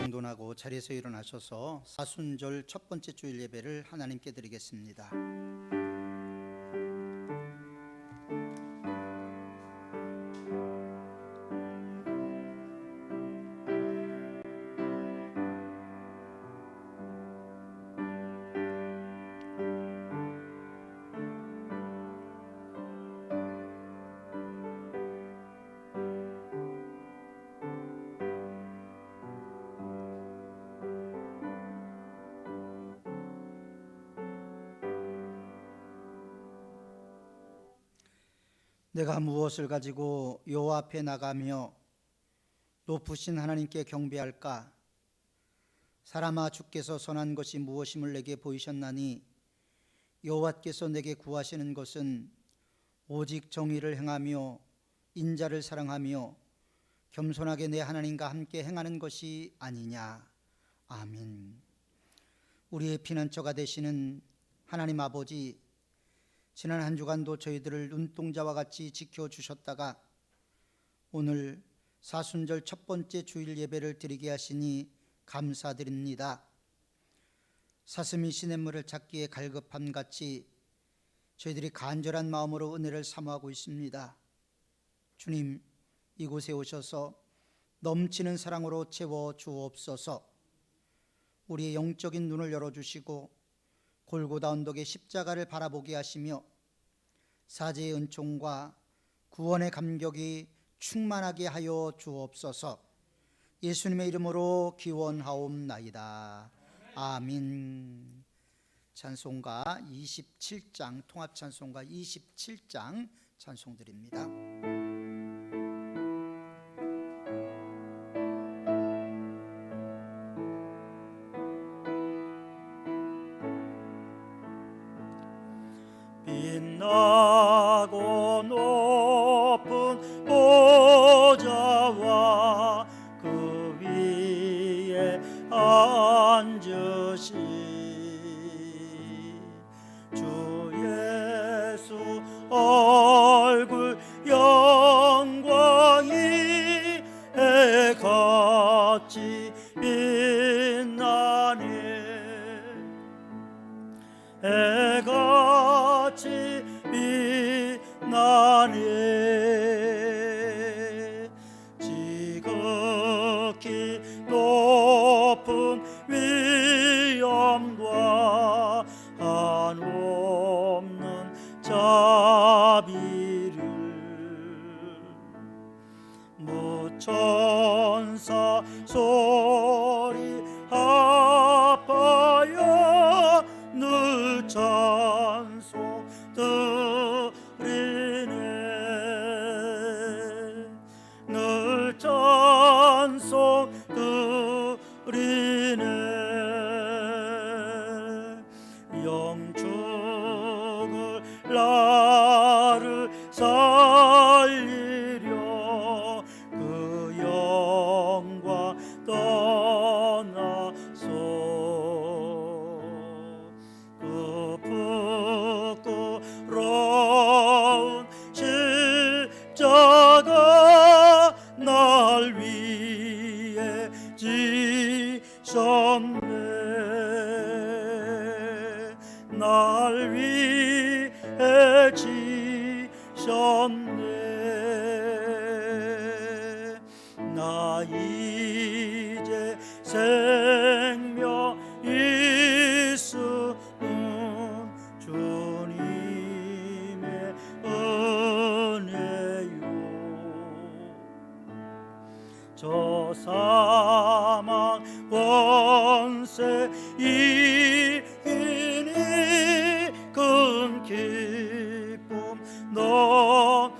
정돈하고 자리에서 일어나셔서 사순절 첫 번째 주일 예배를 하나님께 드리겠습니다. 내가 무엇을 가지고 여호와 앞에 나가며 높으신 하나님께 경배할까? 사람아, 주께서 선한 것이 무엇임을 내게 보이셨나니 여호와께서 내게 구하시는 것은 오직 정의를 행하며 인자를 사랑하며 겸손하게 내 하나님과 함께 행하는 것이 아니냐. 아멘. 우리의 피난처가 되시는 하나님 아버지, 지난 한 주간도 저희들을 눈동자와 같이 지켜주셨다가 오늘 사순절 첫 번째 주일 예배를 드리게 하시니 감사드립니다. 사슴이 시냇물을 찾기에 갈급함같이 저희들이 간절한 마음으로 은혜를 사모하고 있습니다. 주님, 이곳에 오셔서 넘치는 사랑으로 채워 주옵소서. 우리의 영적인 눈을 열어주시고 골고다 언덕의 십자가를 바라보게 하시며 사제의 은총과 구원의 감격이 충만하게 하여 주옵소서. 예수님의 이름으로 기원하옵나이다. 아멘. 찬송가 27장, 통합 찬송가 27장 찬송드립니다. 빛나고 높은 보좌와 그 위에 앉으신 주 예수 얼굴 영광이 해같이 빛나네. 해같이 빛나네. 지극히 높은 위엄과 한없는 자비를 무천사 소리 합하여 늘 찬송 드리네. 늘 찬송 드리네. 영축을 나를 살리려 그 영광 떠나서 그 부끄러운 십자가 날 위해 지셨네. 날 위해 지셨네. 나 이제 생명 있으면 주님의 은혜요. 저 사망 권세 이기니 큰 기쁨 넘치네.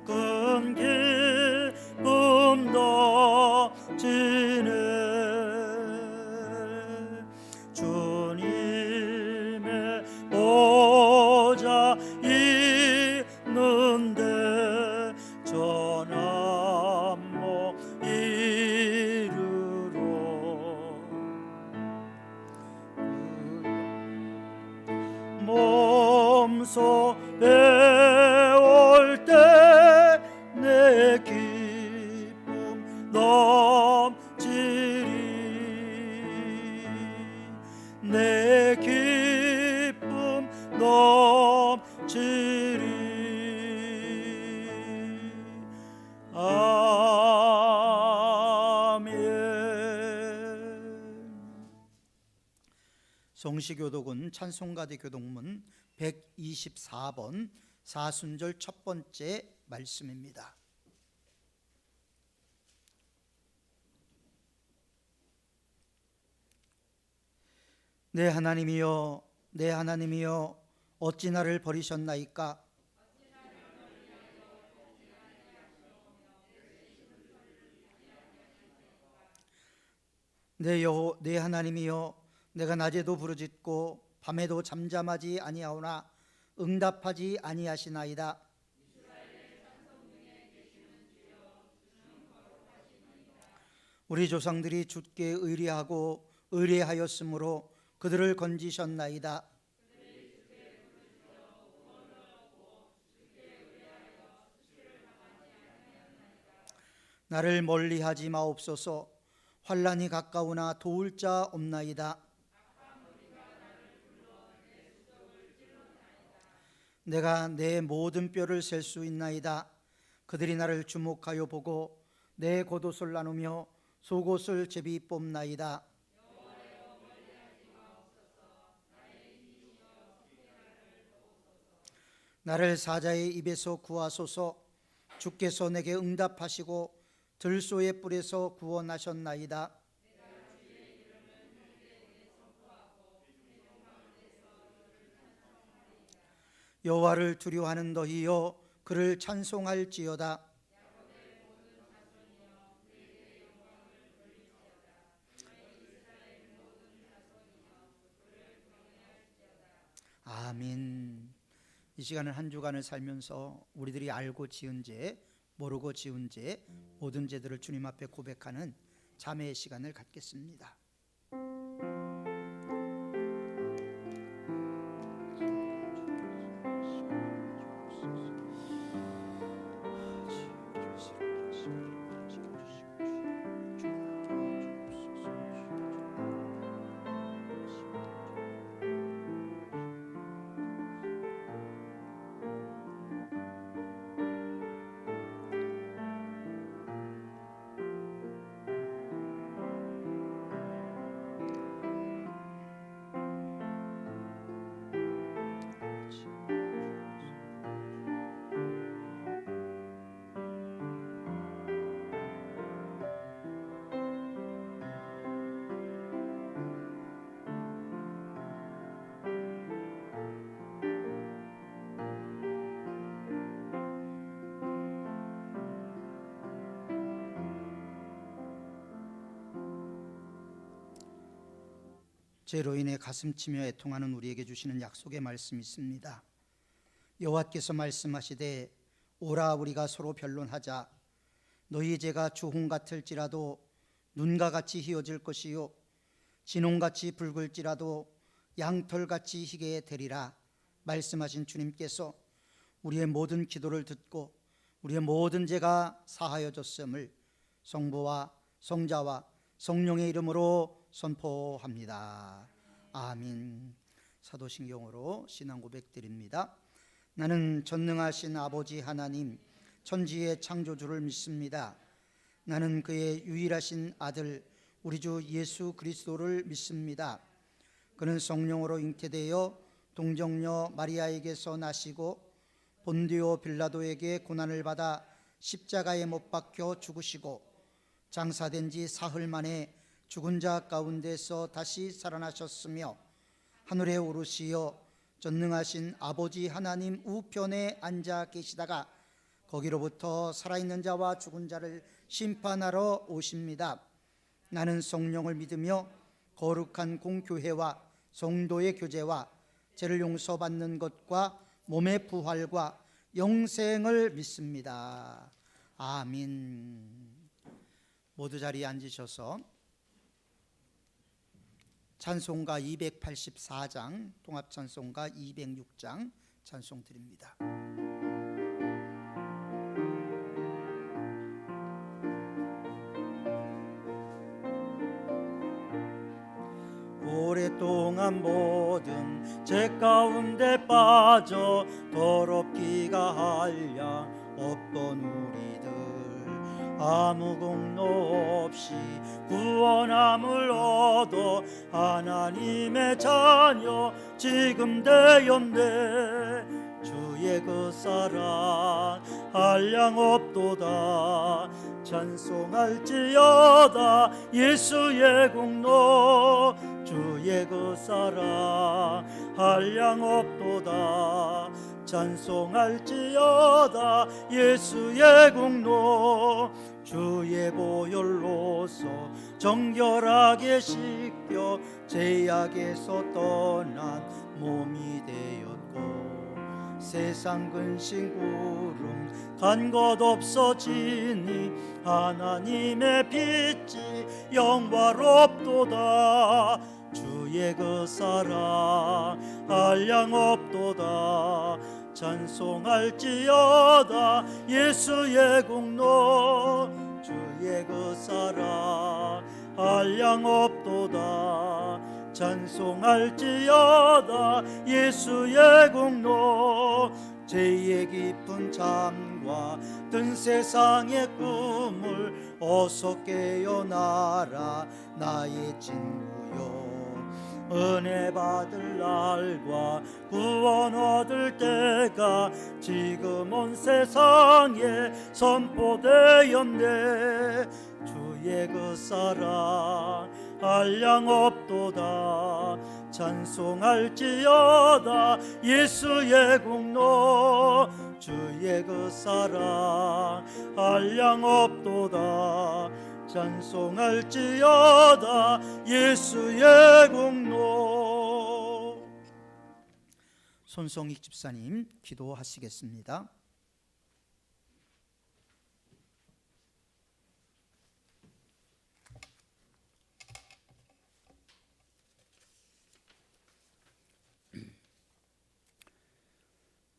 큰 기쁨 넘치네. 주님의 보좌 있는데 전함목 이르러 몸소 배울 때 내 기쁨 성시교독은 찬송가대 교독문 124번 사순절 첫 번째 말씀입니다. 내 하나님이여, 내 하나님이여, 어찌 나를 버리셨나이까? 내 하나님이여, 내가 낮에도 부르짖고 밤에도 잠잠하지 아니하오나 응답하지 아니하시나이다. 우리 조상들이 주께 의뢰하고 의뢰하였으므로 그들을 건지셨나이다. 나를 멀리하지 마옵소서. 환난이 가까우나 도울 자 없나이다. 내가 내 모든 뼈를 셀 수 있나이다. 그들이 나를 주목하여 보고 내 겉옷을 나누며 속옷을 제비 뽑나이다. 나를 사자의 입에서 구하소서. 주께서 내게 응답하시고 들소의 뿔에서 구원하셨나이다. 여호와를 두려워하는 너희여, 그를 찬송할지어다. 아멘. 이 시간을 한 주간을 살면서 우리들이 알고 지은 죄, 모르고 지은 죄, 모든 죄들을 주님 앞에 고백하는 자매의 시간을 갖겠습니다. 죄로 인해 가슴치며 애통하는 우리에게 주시는 약속의 말씀이 있습니다. 여호와께서 말씀하시되 오라 우리가 서로 변론하자. 너희 죄가 주홍 같을지라도 눈과 같이 희어질 것이요 진홍같이 붉을지라도 양털같이 희게 되리라. 말씀하신 주님께서 우리의 모든 기도를 듣고 우리의 모든 죄가 사하여졌음을 성부와 성자와 성령의 이름으로 선포합니다. 아멘. 사도신경으로 신앙 고백드립니다. 나는 전능하신 아버지 하나님 천지의 창조주를 믿습니다. 나는 그의 유일하신 아들 우리 주 예수 그리스도를 믿습니다. 그는 성령으로 잉태되어 동정녀 마리아에게서 나시고 본디오 빌라도에게 고난을 받아 십자가에 못 박혀 죽으시고 장사된 지 사흘 만에 죽은 자 가운데서 다시 살아나셨으며 하늘에 오르시어 전능하신 아버지 하나님 우편에 앉아 계시다가 거기로부터 살아있는 자와 죽은 자를 심판하러 오십니다. 나는 성령을 믿으며 거룩한 공교회와 성도의 교제와 죄를 용서받는 것과 몸의 부활과 영생을 믿습니다. 아멘. 모두 자리에 앉으셔서 찬송가 284장, 통합찬송가 206장 찬송 드립니다. 오랫동안 모든 죄 가운데 빠져 더럽기가 한량 없던 우리들 아무 공로 없이 구원함을 얻어 하나님의 자녀 지금 되었네. 주의 그 사랑 한량없도다. 찬송할지어다 예수의 공로. 주의 그 사랑 한량없도다. 찬송할지어다 예수의 공로. 주의 보혈로서 정결하게 씻겨 죄악에서 떠난 몸이 되었고 세상 근심 구름 간 것 없어지니 하나님의 빛이 영화롭도다. 주의 그 사랑 한량없도다. 찬송할지어다 예수의 공로. 주의 그 사랑 한량없도다. 찬송할지어다 예수의 공로. 죄의 깊은 잠과 든 세상의 꿈을 어서 깨어나라 나의 친구여. 은혜 받을 날과 구원 얻을 때가 지금 온 세상에 선포되었네. 주의 그 사랑 한량없도다. 찬송할지어다 예수의 공로. 주의 그 사랑 한량없도다. 찬송할지어다 예수의 공로. 손성익 집사님 기도하시겠습니다.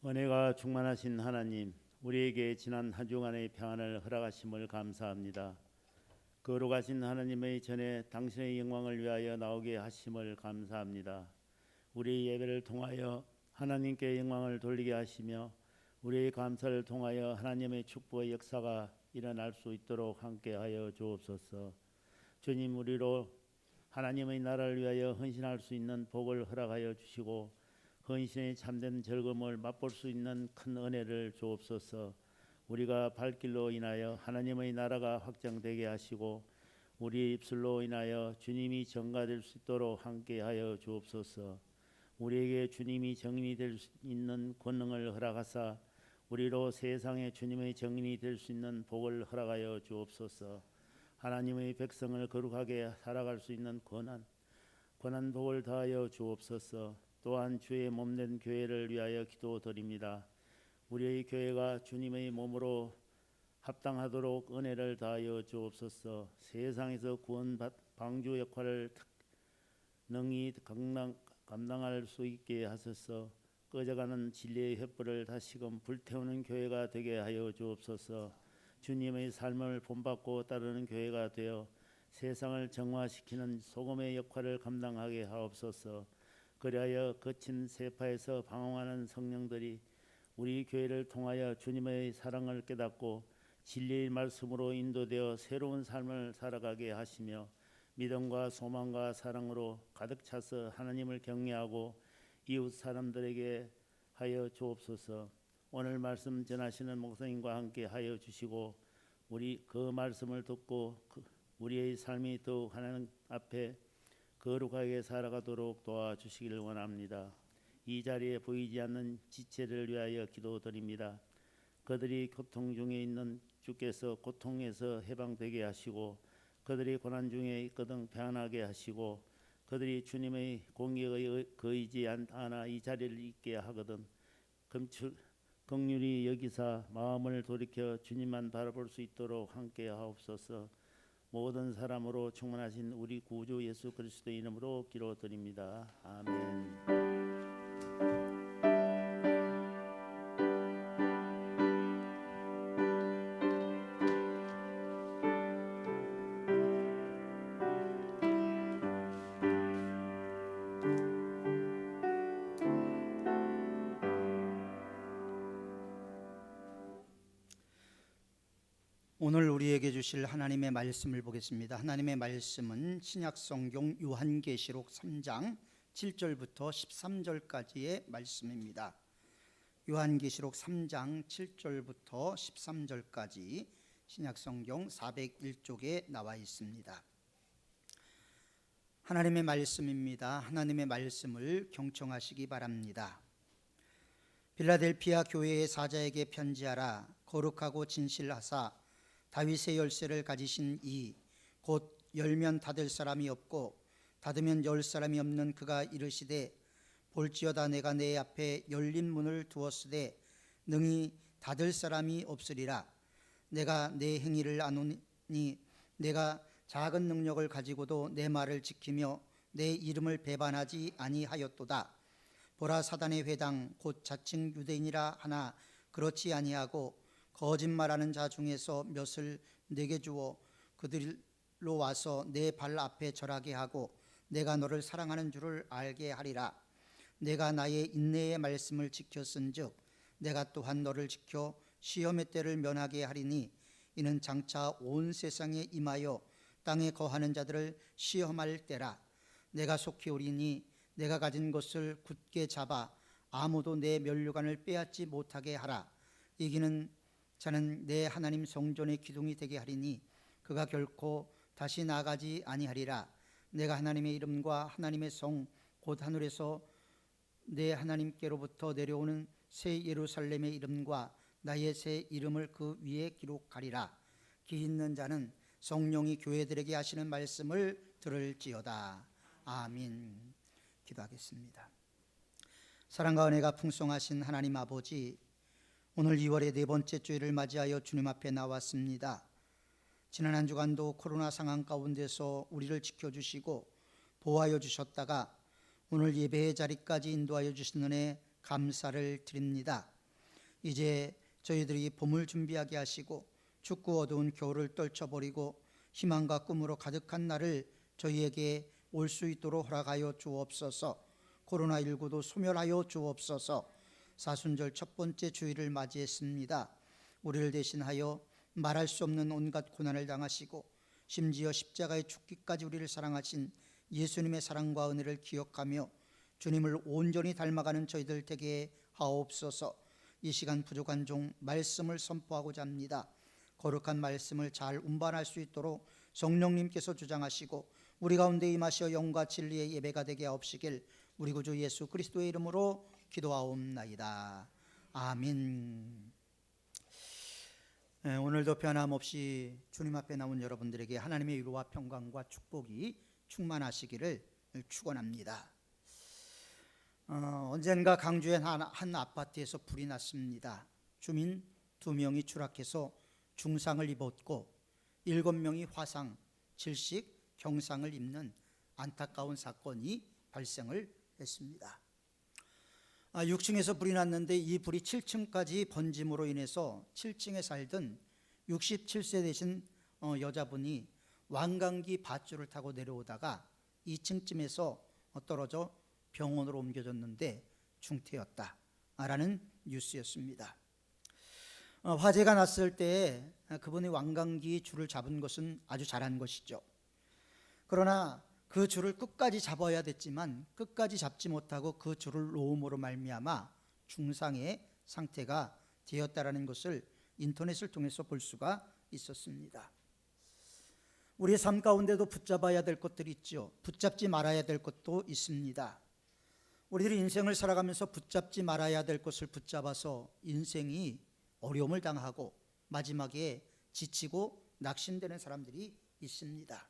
은혜가 충만하신 하나님, 우리에게 지난 한 주간의 평안을 허락하심을 감사합니다. 거룩하신 하나님의 전에 당신의 영광을 위하여 나오게 하심을 감사합니다. 우리의 예배를 통하여 하나님께 영광을 돌리게 하시며 우리의 감사를 통하여 하나님의 축복의 역사가 일어날 수 있도록 함께하여 주옵소서. 주님, 우리로 하나님의 나라를 위하여 헌신할 수 있는 복을 허락하여 주시고 헌신의 참된 즐거움을 맛볼 수 있는 큰 은혜를 주옵소서. 우리가 발길로 인하여 하나님의 나라가 확장되게 하시고 우리 입술로 인하여 주님이 전가될 수 있도록 함께하여 주옵소서. 우리에게 주님이 정인이 될 수 있는 권능을 허락하사 우리로 세상에 주님의 정인이 될 수 있는 복을 허락하여 주옵소서. 하나님의 백성을 거룩하게 살아갈 수 있는 권한 복을 다하여 주옵소서. 또한 주의 몸된 교회를 위하여 기도드립니다. 우리의 교회가 주님의 몸으로 합당하도록 은혜를 다하여 주옵소서. 세상에서 구원 방주 역할을 능히 감당할 수 있게 하소서. 꺼져가는 진리의 횃불을 다시금 불태우는 교회가 되게 하여 주옵소서. 주님의 삶을 본받고 따르는 교회가 되어 세상을 정화시키는 소금의 역할을 감당하게 하옵소서. 그리하여 거친 세파에서 방황하는 성령들이 우리 교회를 통하여 주님의 사랑을 깨닫고 진리의 말씀으로 인도되어 새로운 삶을 살아가게 하시며 믿음과 소망과 사랑으로 가득 차서 하나님을 경외하고 이웃 사람들에게 하여 주옵소서. 오늘 말씀 전하시는 목사님과 함께 하여 주시고 우리 그 말씀을 듣고 우리의 삶이 더욱 하나님 앞에 거룩하게 살아가도록 도와주시기를 원합니다. 이 자리에 보이지 않는 지체를 위하여 기도드립니다. 그들이 고통 중에 있는 주께서 고통에서 해방되게 하시고 그들이 고난 중에 있거든 평안하게 하시고 그들이 주님의 공의에 거이지 않아 이 자리를 있게 하거든 긍휼히 여기사 마음을 돌이켜 주님만 바라볼 수 있도록 함께 하옵소서. 모든 사람으로 충만하신 우리 구주 예수 그리스도의 이름으로 기도드립니다. 아멘. 오늘 우리에게 주실 하나님의 말씀을 보겠습니다. 하나님의 말씀은 신약성경 요한계시록 3장 7절부터 13절까지의 말씀입니다. 요한계시록 3장 7절부터 13절까지 신약성경 401쪽에 나와 있습니다. 하나님의 말씀입니다. 하나님의 말씀을 경청하시기 바랍니다. 빌라델피아 교회의 사자에게 편지하라. 거룩하고 진실하사 다윗의 열쇠를 가지신 이 곧 열면 닫을 사람이 없고 닫으면 열 사람이 없는 그가 이르시되 볼지어다 내가 내 앞에 열린 문을 두었으되 능히 닫을 사람이 없으리라. 내가 내 행위를 아노니 내가 작은 능력을 가지고도 내 말을 지키며 내 이름을 배반하지 아니하였도다. 보라, 사단의 회당 곧 자칭 유대인이라 하나 그렇지 아니하고 거짓말하는 자 중에서 몇을 내게 주어 그들로 와서 내 발 앞에 절하게 하고 내가 너를 사랑하는 줄을 알게 하리라. 내가 나의 인내의 말씀을 지켰은즉 내가 또한 너를 지켜 시험의 때를 면하게 하리니 이는 장차 온 세상에 임하여 땅에 거하는 자들을 시험할 때라. 내가 속히 오리니 내가 가진 것을 굳게 잡아 아무도 내 면류관을 빼앗지 못하게 하라. 이기는 자는 내 하나님 성전의 기둥이 되게 하리니 그가 결코 다시 나가지 아니하리라. 내가 하나님의 이름과 하나님의 성 곧 하늘에서 내 하나님께로부터 내려오는 새 예루살렘의 이름과 나의 새 이름을 그 위에 기록하리라. 귀 있는 자는 성령이 교회들에게 하시는 말씀을 들을지어다. 아멘. 기도하겠습니다. 사랑과 은혜가 풍성하신 하나님 아버지, 오늘 2월의 네 번째 주일을 맞이하여 주님 앞에 나왔습니다. 지난 한 주간도 코로나 상황 가운데서 우리를 지켜주시고 보호하여 주셨다가 오늘 예배의 자리까지 인도하여 주신 은혜 감사를 드립니다. 이제 저희들이 봄을 준비하게 하시고 춥고 어두운 겨울을 떨쳐버리고 희망과 꿈으로 가득한 날을 저희에게 올 수 있도록 허락하여 주옵소서. 코로나19도 소멸하여 주옵소서. 사순절 첫 번째 주일을 맞이했습니다. 우리를 대신하여 말할 수 없는 온갖 고난을 당하시고 심지어 십자가의 죽기까지 우리를 사랑하신 예수님의 사랑과 은혜를 기억하며 주님을 온전히 닮아가는 저희들 되게 하옵소서. 이 시간 부족한 종 말씀을 선포하고자 합니다. 거룩한 말씀을 잘 운반할 수 있도록 성령님께서 주장하시고 우리 가운데 임하시어 영과 진리의 예배가 되게 하옵시길 우리 구주 예수 그리스도의 이름으로 기도하옵나이다. 아멘. 오늘도 변함없이 주님 앞에 나온 여러분들에게 하나님의 위로와 평강과 축복이 충만하시기를 축원합니다. 언젠가 강주의 한 아파트에서 불이 났습니다. 주민 2명이 추락해서 중상을 입었고 7명이 화상, 질식, 경상을 입는 안타까운 사건이 발생을 했습니다. 6층에서 불이 났는데 이 불이 7층까지 번짐으로 인해서 7층에 살던 67세 되신 여자분이 왕강기 밧줄을 타고 내려오다가 2층쯤에서 떨어져 병원으로 옮겨졌는데 중태였다라는 뉴스였습니다. 화재가 났을 때 그분이 왕강기 줄을 잡은 것은 아주 잘한 것이죠. 그러나 그 줄을 끝까지 잡아야 됐지만 끝까지 잡지 못하고 그 줄을 놓음으로 말미암아 중상의 상태가 되었다라는 것을 인터넷을 통해서 볼 수가 있었습니다. 우리의 삶 가운데도 붙잡아야 될 것들이 있죠. 붙잡지 말아야 될 것도 있습니다. 우리들이 인생을 살아가면서 붙잡지 말아야 될 것을 붙잡아서 인생이 어려움을 당하고 마지막에 지치고 낙심되는 사람들이 있습니다.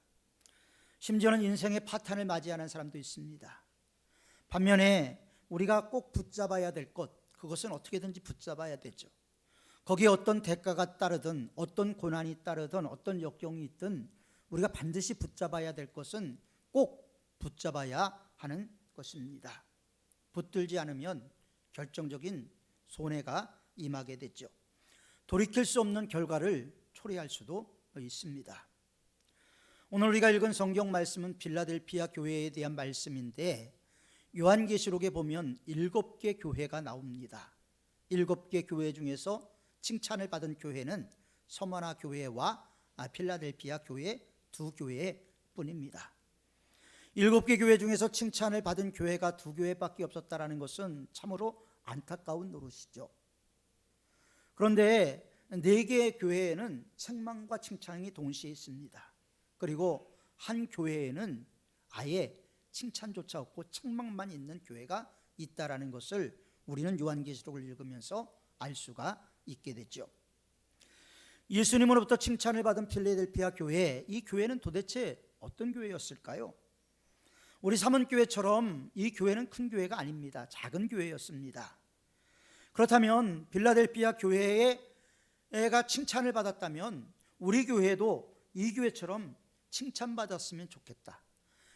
심지어는 인생의 파탄을 맞이하는 사람도 있습니다. 반면에 우리가 꼭 붙잡아야 될 것, 그것은 어떻게든지 붙잡아야 되죠. 거기에 어떤 대가가 따르든 어떤 고난이 따르든 어떤 역경이 있든 우리가 반드시 붙잡아야 될 것은 꼭 붙잡아야 하는 것입니다. 붙들지 않으면 결정적인 손해가 임하게 되죠. 돌이킬 수 없는 결과를 초래할 수도 있습니다. 오늘 우리가 읽은 성경 말씀은 빌라델피아 교회에 대한 말씀인데 요한계시록에 보면 7개 교회가 나옵니다. 7개 교회 중에서 칭찬을 받은 교회는 서머나 교회와 필라델피아 교회 두 교회뿐입니다. 7개 교회 중에서 칭찬을 받은 교회가 2교회밖에 없었다는 것은 참으로 안타까운 노릇이죠. 그런데 4개의 교회에는 책망과 칭찬이 동시에 있습니다. 그리고 한 교회에는 아예 칭찬조차 없고 책망만 있는 교회가 있다라는 것을 우리는 요한계시록을 읽으면서 알 수가 있게 됐죠. 예수님으로부터 칭찬을 받은 필라델피아 교회, 이 교회는 도대체 어떤 교회였을까요? 우리 삼원교회처럼 이 교회는 큰 교회가 아닙니다. 작은 교회였습니다. 그렇다면 필라델피아 교회가 칭찬을 받았다면 우리 교회도 이 교회처럼 칭찬받았으면 좋겠다.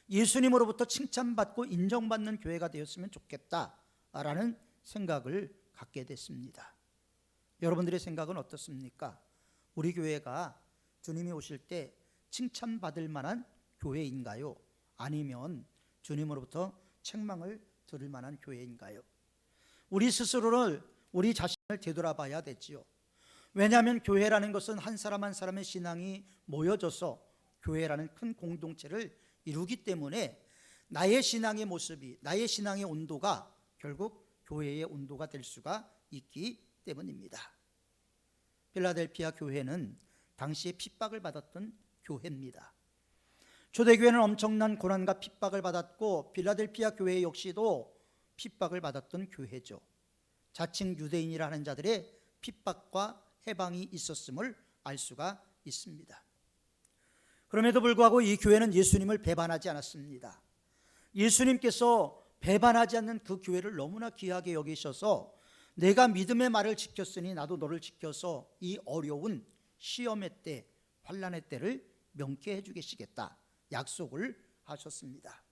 예수님으로부터 칭찬받고 인정받는 교회가 되었으면 좋겠다라는 생각을 갖게 됐습니다. 여러분들의 생각은 어떻습니까? 우리 교회가 주님이 오실 때 칭찬받을 만한 교회인가요? 아니면 주님으로부터 책망을 들을 만한 교회인가요? 우리 스스로를, 우리 자신을 되돌아봐야 되지요. 왜냐하면 교회라는 것은 한 사람 한 사람의 신앙이 모여져서 교회라는 큰 공동체를 이루기 때문에 나의 신앙의 모습이, 나의 신앙의 온도가 결국 교회의 온도가 될 수가 있기 때문입니다. 필라델피아 교회는 당시에 핍박을 받았던 교회입니다. 초대교회는 엄청난 고난과 핍박을 받았고 필라델피아 교회 역시도 핍박을 받았던 교회죠. 자칭 유대인이라 하는 자들의 핍박과 해방이 있었음을 알 수가 있습니다. 그럼에도 불구하고 이 교회는 예수님을 배반하지 않았습니다. 예수님께서 배반하지 않는 그 교회를 너무나 귀하게 여기셔서 내가 믿음의 말을 지켰으니 나도 너를 지켜서 이 어려운 시험의 때, 환난의 때를 명쾌 해주겠다 약속을 하셨습니다.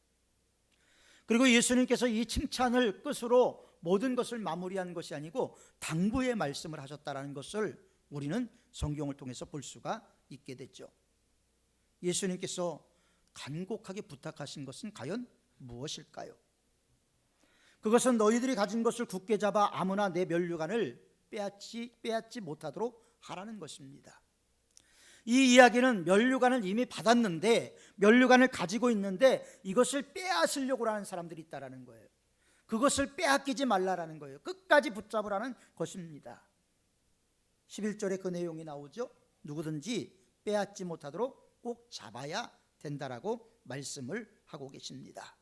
그리고 예수님께서 이 칭찬을 끝으로 모든 것을 마무리한 것이 아니고 당부의 말씀을 하셨다는 것을 우리는 성경을 통해서 볼 수가 있게 됐죠. 예수님께서 간곡하게 부탁하신 것은 과연 무엇일까요? 그것은 너희들이 가진 것을 굳게 잡아 아무나 내 면류관을 빼앗지 못하도록 하라는 것입니다. 이 이야기는 면류관을 이미 받았는데, 면류관을 가지고 있는데 이것을 빼앗으려고 하는 사람들이 있다라는 거예요. 그것을 빼앗기지 말라라는 거예요. 끝까지 붙잡으라는 것입니다. 11절에 그 내용이 나오죠. 누구든지 빼앗지 못하도록 꼭 잡아야 된다라고 말씀을 하고 계십니다.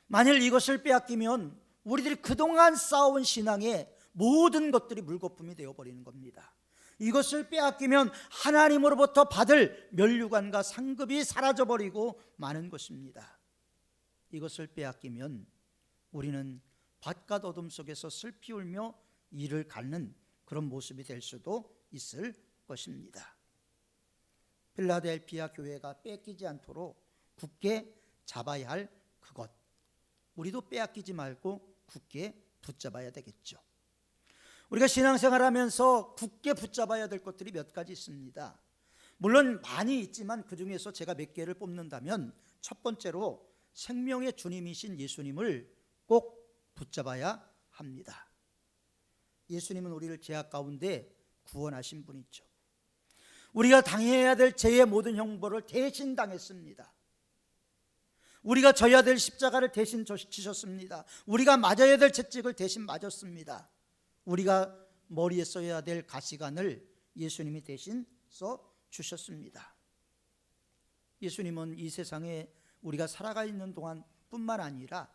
만일 이것을 빼앗기면 우리들이 그동안 쌓아온 신앙의 모든 것들이 물거품이 되어버리는 겁니다. 이것을 빼앗기면 하나님으로부터 받을 면류관과 상급이 사라져버리고 마는 것입니다. 이것을 빼앗기면 우리는 밤과 어둠 속에서 슬피 울며 이를 갉는 그런 모습이 될 수도 있을 것입니다. 필라델피아 교회가 뺏기지 않도록 굳게 잡아야 할 그것, 우리도 빼앗기지 말고 굳게 붙잡아야 되겠죠. 우리가 신앙생활하면서 굳게 붙잡아야 될 것들이 몇 가지 있습니다. 물론 많이 있지만 그 중에서 제가 몇 개를 뽑는다면 첫 번째로 생명의 주님이신 예수님을 꼭 붙잡아야 합니다. 예수님은 우리를 죄악 가운데 구원하신 분이죠. 우리가 당해야 될 죄의 모든 형벌을 대신 당했습니다. 우리가 져야 될 십자가를 대신 지셨습니다. 우리가 맞아야 될 채찍을 대신 맞았습니다. 우리가 머리에 써야 될 가시관을 예수님이 대신 써 주셨습니다. 예수님은 이 세상에 우리가 살아가 있는 동안 뿐만 아니라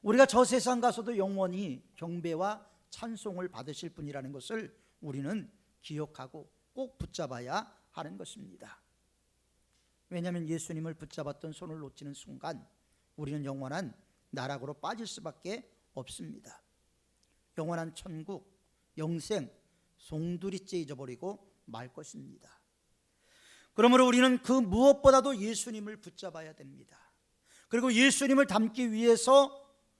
우리가 저 세상 가서도 영원히 경배와 찬송을 받으실 분이라는 것을 우리는 기억하고 꼭 붙잡아야 하는 것입니다. 왜냐하면 예수님을 붙잡았던 손을 놓치는 순간 우리는 영원한 나락으로 빠질 수밖에 없습니다. 영원한 천국, 영생, 송두리째 잊어버리고 말 것입니다. 그러므로 우리는 그 무엇보다도 예수님을 붙잡아야 됩니다. 그리고 예수님을 닮기 위해서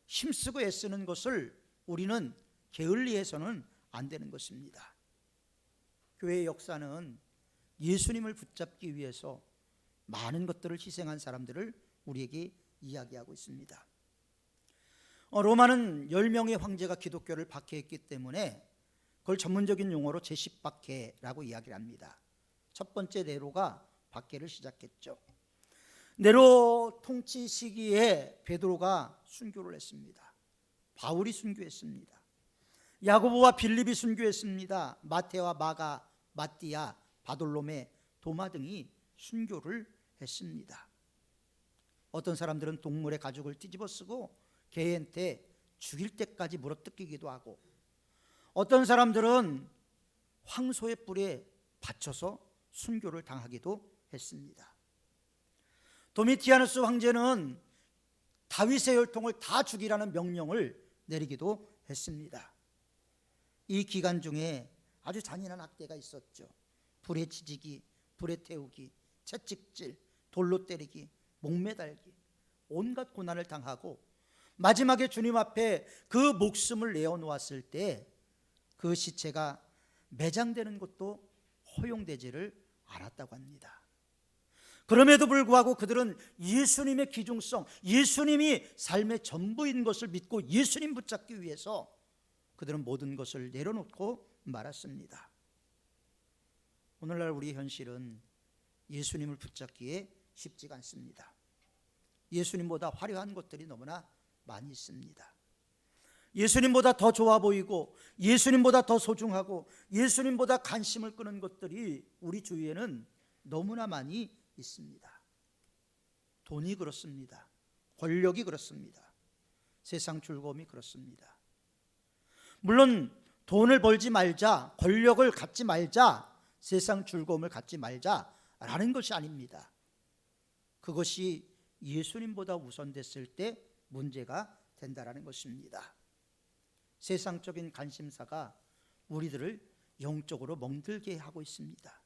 힘쓰고 애쓰는 것을 우리는 게을리해서는 안 되는 것입니다. 교회의 역사는 예수님을 붙잡기 위해서 많은 것들을 희생한 사람들을 우리에게 이야기하고 있습니다. 로마는 10명의 황제가 기독교를 박해했기 때문에 그걸 전문적인 용어로 제10박해라고 이야기를 합니다. 첫 번째 네로가 박해를 시작했죠. 네로 통치 시기에 베드로가 순교를 했습니다. 바울이 순교했습니다. 야고보와 빌립이 순교했습니다. 마테와 마가, 마띠아, 바돌로메, 도마 등이 순교를 했습니다. 어떤 사람들은 동물의 가죽을 뒤집어 쓰고 개한테 죽일 때까지 물어뜯기기도 하고, 어떤 사람들은 황소의 뿔에 받쳐서 순교를 당하기도 했습니다. 도미티아누스 황제는 다윗의 혈통을 다 죽이라는 명령을 내리기도 했습니다. 이 기간 중에 아주 잔인한 학대가 있었죠. 불에 지지기, 불에 태우기, 채찍질, 돌로 때리기, 목매달기, 온갖 고난을 당하고 마지막에 주님 앞에 그 목숨을 내어놓았을 때 그 시체가 매장되는 것도 허용되지를 않았다고 합니다. 그럼에도 불구하고 그들은 예수님의 귀중성, 예수님이 삶의 전부인 것을 믿고 예수님 붙잡기 위해서 그들은 모든 것을 내려놓고 말았습니다. 오늘날 우리의 현실은 예수님을 붙잡기에 쉽지가 않습니다. 예수님보다 화려한 것들이 너무나 많이 있습니다. 예수님보다 더 좋아 보이고 예수님보다 더 소중하고 예수님보다 관심을 끄는 것들이 우리 주위에는 너무나 많이 있습니다. 돈이 그렇습니다. 권력이 그렇습니다. 세상 즐거움이 그렇습니다. 물론 돈을 벌지 말자, 권력을 갖지 말자, 세상 즐거움을 갖지 말자라는 것이 아닙니다. 그것이 예수님보다 우선됐을 때 문제가 된다라는 것입니다. 세상적인 관심사가 우리들을 영적으로 멍들게 하고 있습니다.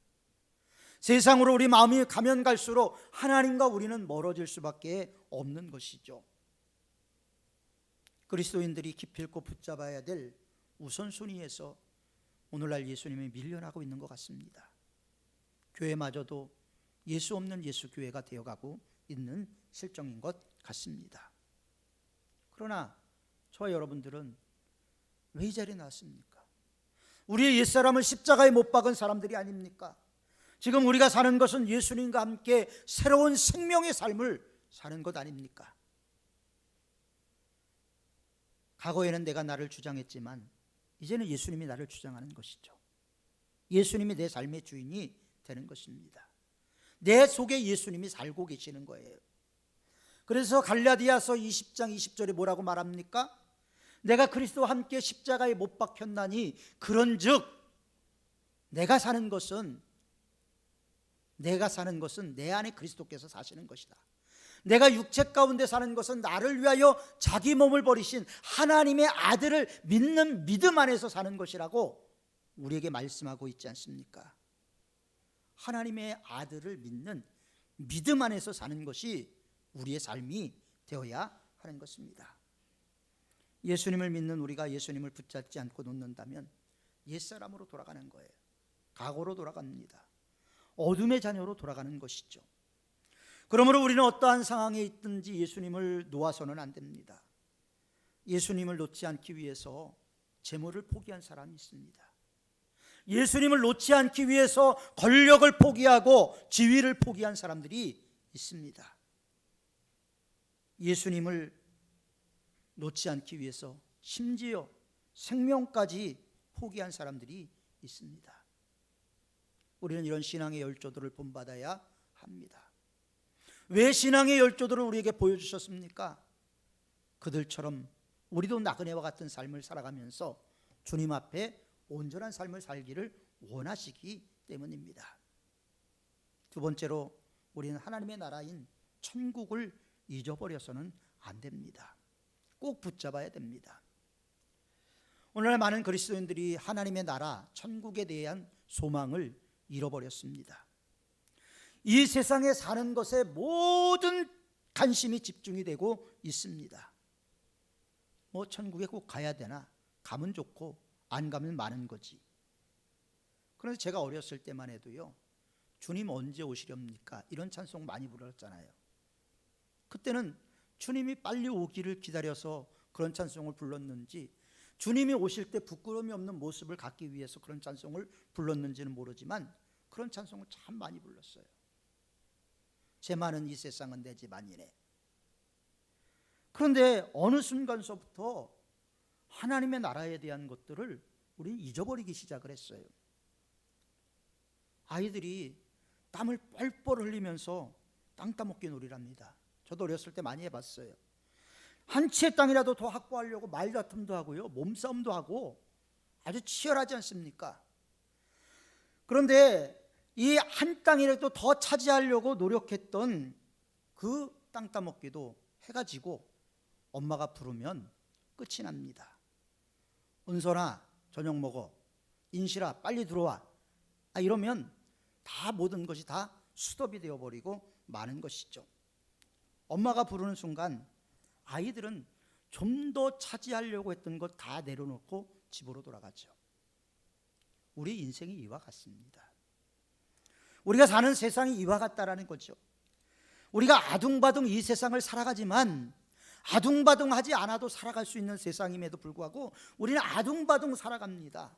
세상으로 우리 마음이 가면 갈수록 하나님과 우리는 멀어질 수밖에 없는 것이죠. 그리스도인들이 기필코 붙잡아야 될 우선순위에서 오늘날 예수님이 밀려나고 있는 것 같습니다. 교회마저도 예수 없는 예수 교회가 되어가고 있는 실정인 것 같습니다. 그러나 저와 여러분들은 왜 이 자리에 나왔습니까? 우리의 옛사람을 십자가에 못 박은 사람들이 아닙니까? 지금 우리가 사는 것은 예수님과 함께 새로운 생명의 삶을 사는 것 아닙니까? 과거에는 내가 나를 주장했지만 이제는 예수님이 나를 주장하는 것이죠. 예수님이 내 삶의 주인이 되는 것입니다. 내 속에 예수님이 살고 계시는 거예요. 그래서 갈라디아서 20장 20절에 뭐라고 말합니까? 내가 그리스도와 함께 십자가에 못 박혔나니 그런즉 내가 사는 것은 내 안에 그리스도께서 사시는 것이다. 내가 육체 가운데 사는 것은 나를 위하여 자기 몸을 버리신 하나님의 아들을 믿는 믿음 안에서 사는 것이라고 우리에게 말씀하고 있지 않습니까? 하나님의 아들을 믿는 믿음 안에서 사는 것이 우리의 삶이 되어야 하는 것입니다. 예수님을 믿는 우리가 예수님을 붙잡지 않고 놓는다면 옛사람으로 돌아가는 거예요. 과거로 돌아갑니다. 어둠의 자녀로 돌아가는 것이죠. 그러므로 우리는 어떠한 상황에 있든지 예수님을 놓아서는 안 됩니다. 예수님을 놓지 않기 위해서 재물을 포기한 사람이 있습니다. 예수님을 놓지 않기 위해서 권력을 포기하고 지위를 포기한 사람들이 있습니다. 예수님을 놓지 않기 위해서 심지어 생명까지 포기한 사람들이 있습니다. 우리는 이런 신앙의 열조들을 본받아야 합니다. 왜 신앙의 열조들을 우리에게 보여주셨습니까? 그들처럼 우리도 나그네와 같은 삶을 살아가면서 주님 앞에 온전한 삶을 살기를 원하시기 때문입니다. 두 번째로 우리는 하나님의 나라인 천국을 잊어버려서는 안 됩니다. 꼭 붙잡아야 됩니다. 오늘날 많은 그리스도인들이 하나님의 나라, 천국에 대한 소망을 잃어버렸습니다. 이 세상에 사는 것에 모든 관심이 집중이 되고 있습니다. 천국에 꼭 가야 되나? 가면 좋고 안 가면 많은 거지. 그래서 제가 어렸을 때만 해도요, 주님 언제 오시렵니까? 이런 찬송 많이 불렀잖아요. 그때는 주님이 빨리 오기를 기다려서 그런 찬송을 불렀는지 주님이 오실 때 부끄러움이 없는 모습을 갖기 위해서 그런 찬송을 불렀는지는 모르지만 그런 찬송을 참 많이 불렀어요. 제 많은 이 세상은 내 집 아니네. 그런데 어느 순간서부터 하나님의 나라에 대한 것들을 우리는 잊어버리기 시작을 했어요. 아이들이 땀을 뻘뻘 흘리면서 땅 따먹기 놀이를 합니다. 저도 어렸을 때 많이 해봤어요. 한 채의 땅이라도 더 확보하려고 말다툼도 하고요, 몸싸움도 하고 아주 치열하지 않습니까? 그런데 이 한 땅이라도 더 차지하려고 노력했던 그 땅 따먹기도 해가 지고 엄마가 부르면 끝이 납니다. 은솔아 저녁 먹어, 인실아 빨리 들어와, 이러면 다 모든 것이 다 스톱이 되어버리고 마는 것이죠. 엄마가 부르는 순간 아이들은 좀 더 차지하려고 했던 것 다 내려놓고 집으로 돌아가죠. 우리 인생이 이와 같습니다. 우리가 사는 세상이 이와 같다라는 거죠. 우리가 아둥바둥 이 세상을 살아가지만 아둥바둥하지 않아도 살아갈 수 있는 세상임에도 불구하고 우리는 아둥바둥 살아갑니다.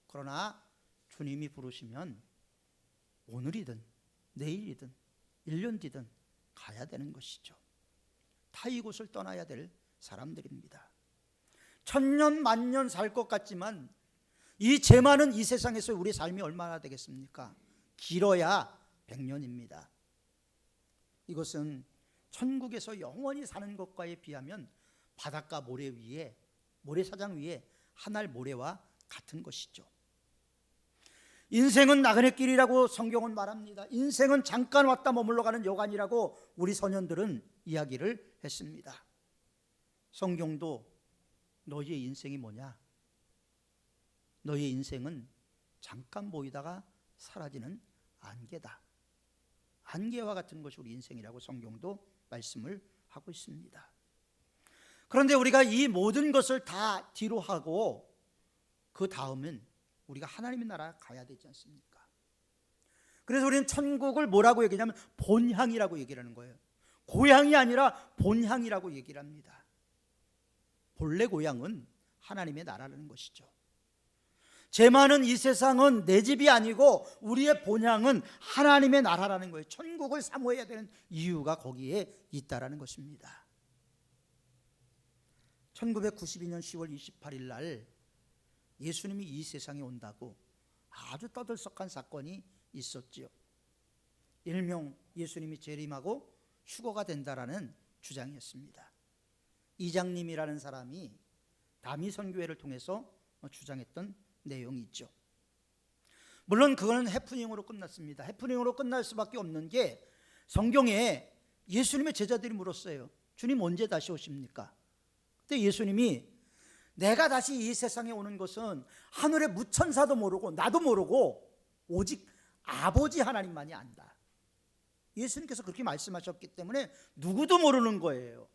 그러나 주님이 부르시면 오늘이든 내일이든 1년 뒤든 가야 되는 것이죠. 다 이곳을 떠나야 될 사람들입니다. 천년 만년 살 것 같지만 이 죄 많은 이 세상에서 우리 삶이 얼마나 되겠습니까? 길어야 100년입니다. 이것은 천국에서 영원히 사는 것과에 비하면 바닷가 모래 위에, 모래사장 위에 한 알 모래와 같은 것이죠. 인생은 나그네 길이라고 성경은 말합니다. 인생은 잠깐 왔다 머물러 가는 여관이라고 우리 선현들은 이야기를 했습니다. 성경도 너희의 인생이 뭐냐? 너희의 인생은 잠깐 보이다가 사라지는 안개다. 안개와 같은 것이 우리 인생이라고 성경도 말씀을 하고 있습니다. 그런데 우리가 이 모든 것을 다 뒤로 하고 그 다음은 우리가 하나님의 나라 가야 되지 않습니까? 그래서 우리는 천국을 뭐라고 얘기하냐면 본향이라고 얘기를 하는 거예요. 고향이 아니라 본향이라고 얘기를 합니다. 본래 고향은 하나님의 나라라는 것이죠. 죄 많은 이 세상은 내 집이 아니고 우리의 본향은 하나님의 나라라는 거예요. 천국을 사모해야 되는 이유가 거기에 있다라는 것입니다. 1992년 10월 28일 날 예수님이 이 세상에 온다고 아주 떠들썩한 사건이 있었지요. 일명 예수님이 재림하고 휴거가 된다라는 주장이었습니다. 이장님이라는 사람이 다미선교회를 통해서 주장했던 내용이 있죠. 물론 그거는 해프닝으로 끝났습니다. 해프닝으로 끝날 수밖에 없는 게 성경에 예수님의 제자들이 물었어요. 주님 언제 다시 오십니까? 그때 예수님이 내가 다시 이 세상에 오는 것은 하늘의 무천사도 모르고 나도 모르고 오직 아버지 하나님만이 안다. 예수님께서 그렇게 말씀하셨기 때문에 누구도 모르는 거예요.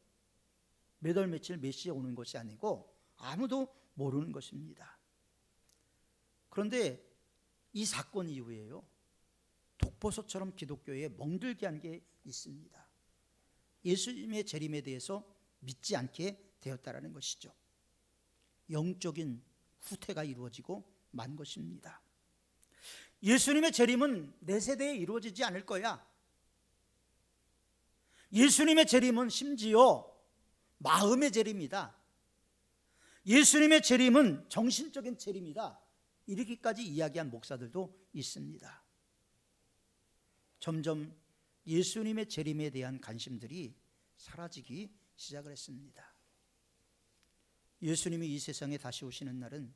몇 월 며칠 몇 시에 오는 것이 아니고 아무도 모르는 것입니다. 그런데 이 사건 이후에요, 독버섯처럼 기독교에 멍들게 한 게 있습니다. 예수님의 재림에 대해서 믿지 않게 되었다라는 것이죠. 영적인 후퇴가 이루어지고 만 것입니다. 예수님의 재림은 내 세대에 이루어지지 않을 거야. 예수님의 재림은 심지어 마음의 재림이다. 예수님의 재림은 정신적인 재림이다. 이렇게까지 이야기한 목사들도 있습니다. 점점 예수님의 재림에 대한 관심들이 사라지기 시작을 했습니다. 예수님이 이 세상에 다시 오시는 날은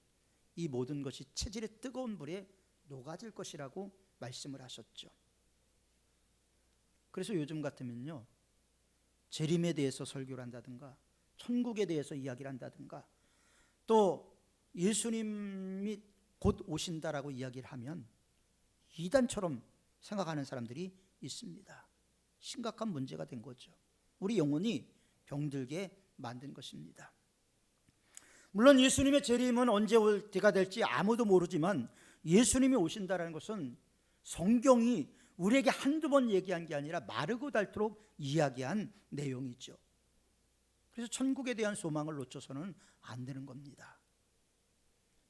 이 모든 것이 체질의 뜨거운 불에 녹아질 것이라고 말씀을 하셨죠. 그래서 요즘 같으면요, 재림에 대해서 설교를 한다든가 천국에 대해서 이야기를 한다든가 또 예수님이 곧 오신다라고 이야기를 하면 이단처럼 생각하는 사람들이 있습니다. 심각한 문제가 된 거죠. 우리 영혼이 병들게 만든 것입니다. 물론 예수님의 재림은 언제 올 때가 될지 아무도 모르지만 예수님이 오신다는 것은 성경이 우리에게 한두 번 얘기한 게 아니라 마르고 닳도록 이야기한 내용이죠. 그래서 천국에 대한 소망을 놓쳐서는 안 되는 겁니다.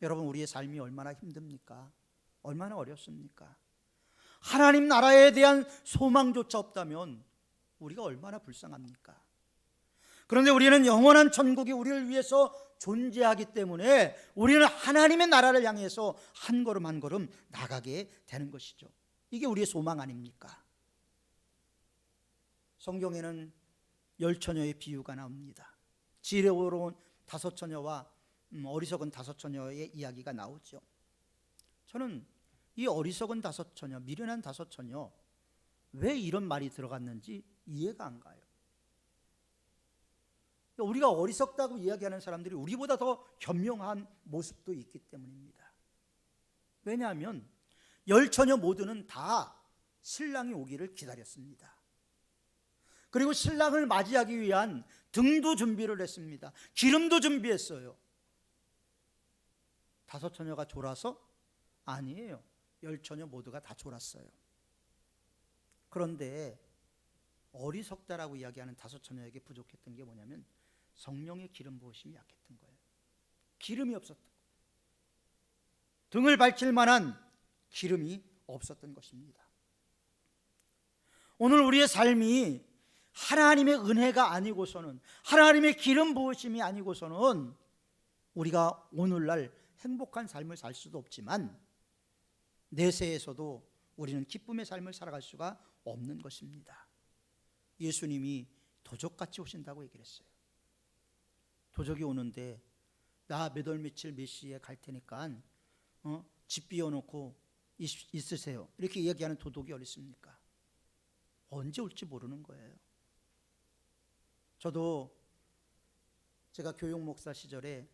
여러분, 우리의 삶이 얼마나 힘듭니까? 얼마나 어렵습니까? 하나님 나라에 대한 소망조차 없다면 우리가 얼마나 불쌍합니까? 그런데 우리는 영원한 천국이 우리를 위해서 존재하기 때문에 우리는 하나님의 나라를 향해서 한 걸음 한 걸음 나가게 되는 것이죠. 이게 우리의 소망 아닙니까? 성경에는 10처녀의 비유가 나옵니다. 지혜로운 5처녀와 어리석은 5처녀의 이야기가 나오죠. 저는 이 어리석은 5처녀, 미련한 5처녀, 왜 이런 말이 들어갔는지 이해가 안 가요. 우리가 어리석다고 이야기하는 사람들이 우리보다 더 현명한 모습도 있기 때문입니다. 왜냐하면 10처녀 모두는 다 신랑이 오기를 기다렸습니다. 그리고 신랑을 맞이하기 위한 등도 준비를 했습니다. 기름도 준비했어요. 5처녀가 졸아서? 아니에요. 10처녀 모두가 다 졸았어요. 그런데 어리석다라고 이야기하는 5처녀에게 부족했던 게 뭐냐면 성령의 기름 부으심이 약했던 거예요. 기름이 없었던 거예요. 등을 밝힐 만한 기름이 없었던 것입니다. 오늘 우리의 삶이 하나님의 은혜가 아니고서는, 하나님의 기름 부으심이 아니고서는 우리가 오늘날 행복한 삶을 살 수도 없지만 내세에서도 우리는 기쁨의 삶을 살아갈 수가 없는 것입니다. 예수님이 도적같이 오신다고 얘기를 했어요. 도적이 오는데 나 몇 월 며칠 몇 시에 갈 테니까 집 비워놓고 있으세요, 이렇게 이야기하는 도둑이 어디 있습니까? 언제 올지 모르는 거예요. 저도 제가 교육 목사 시절에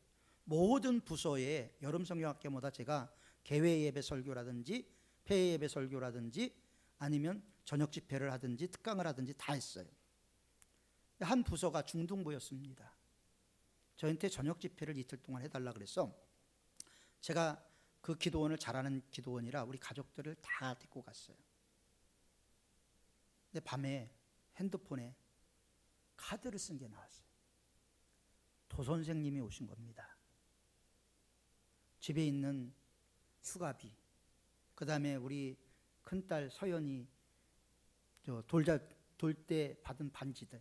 모든 부서에 여름 성경학교마다 제가 개회 예배 설교라든지 폐회 예배 설교라든지 아니면 저녁 집회를 하든지 특강을 하든지 다 했어요. 한 부서가 중등부였습니다. 저한테 저녁 집회를 이틀 동안 해달라 그래서 제가 그 기도원을 잘하는 기도원이라 우리 가족들을 다 데리고 갔어요. 근데 밤에 핸드폰에 카드를 쓴 게 나왔어요. 도 선생님이 오신 겁니다. 집에 있는 휴가비, 그 다음에 우리 큰딸 서연이 돌 때 받은 반지들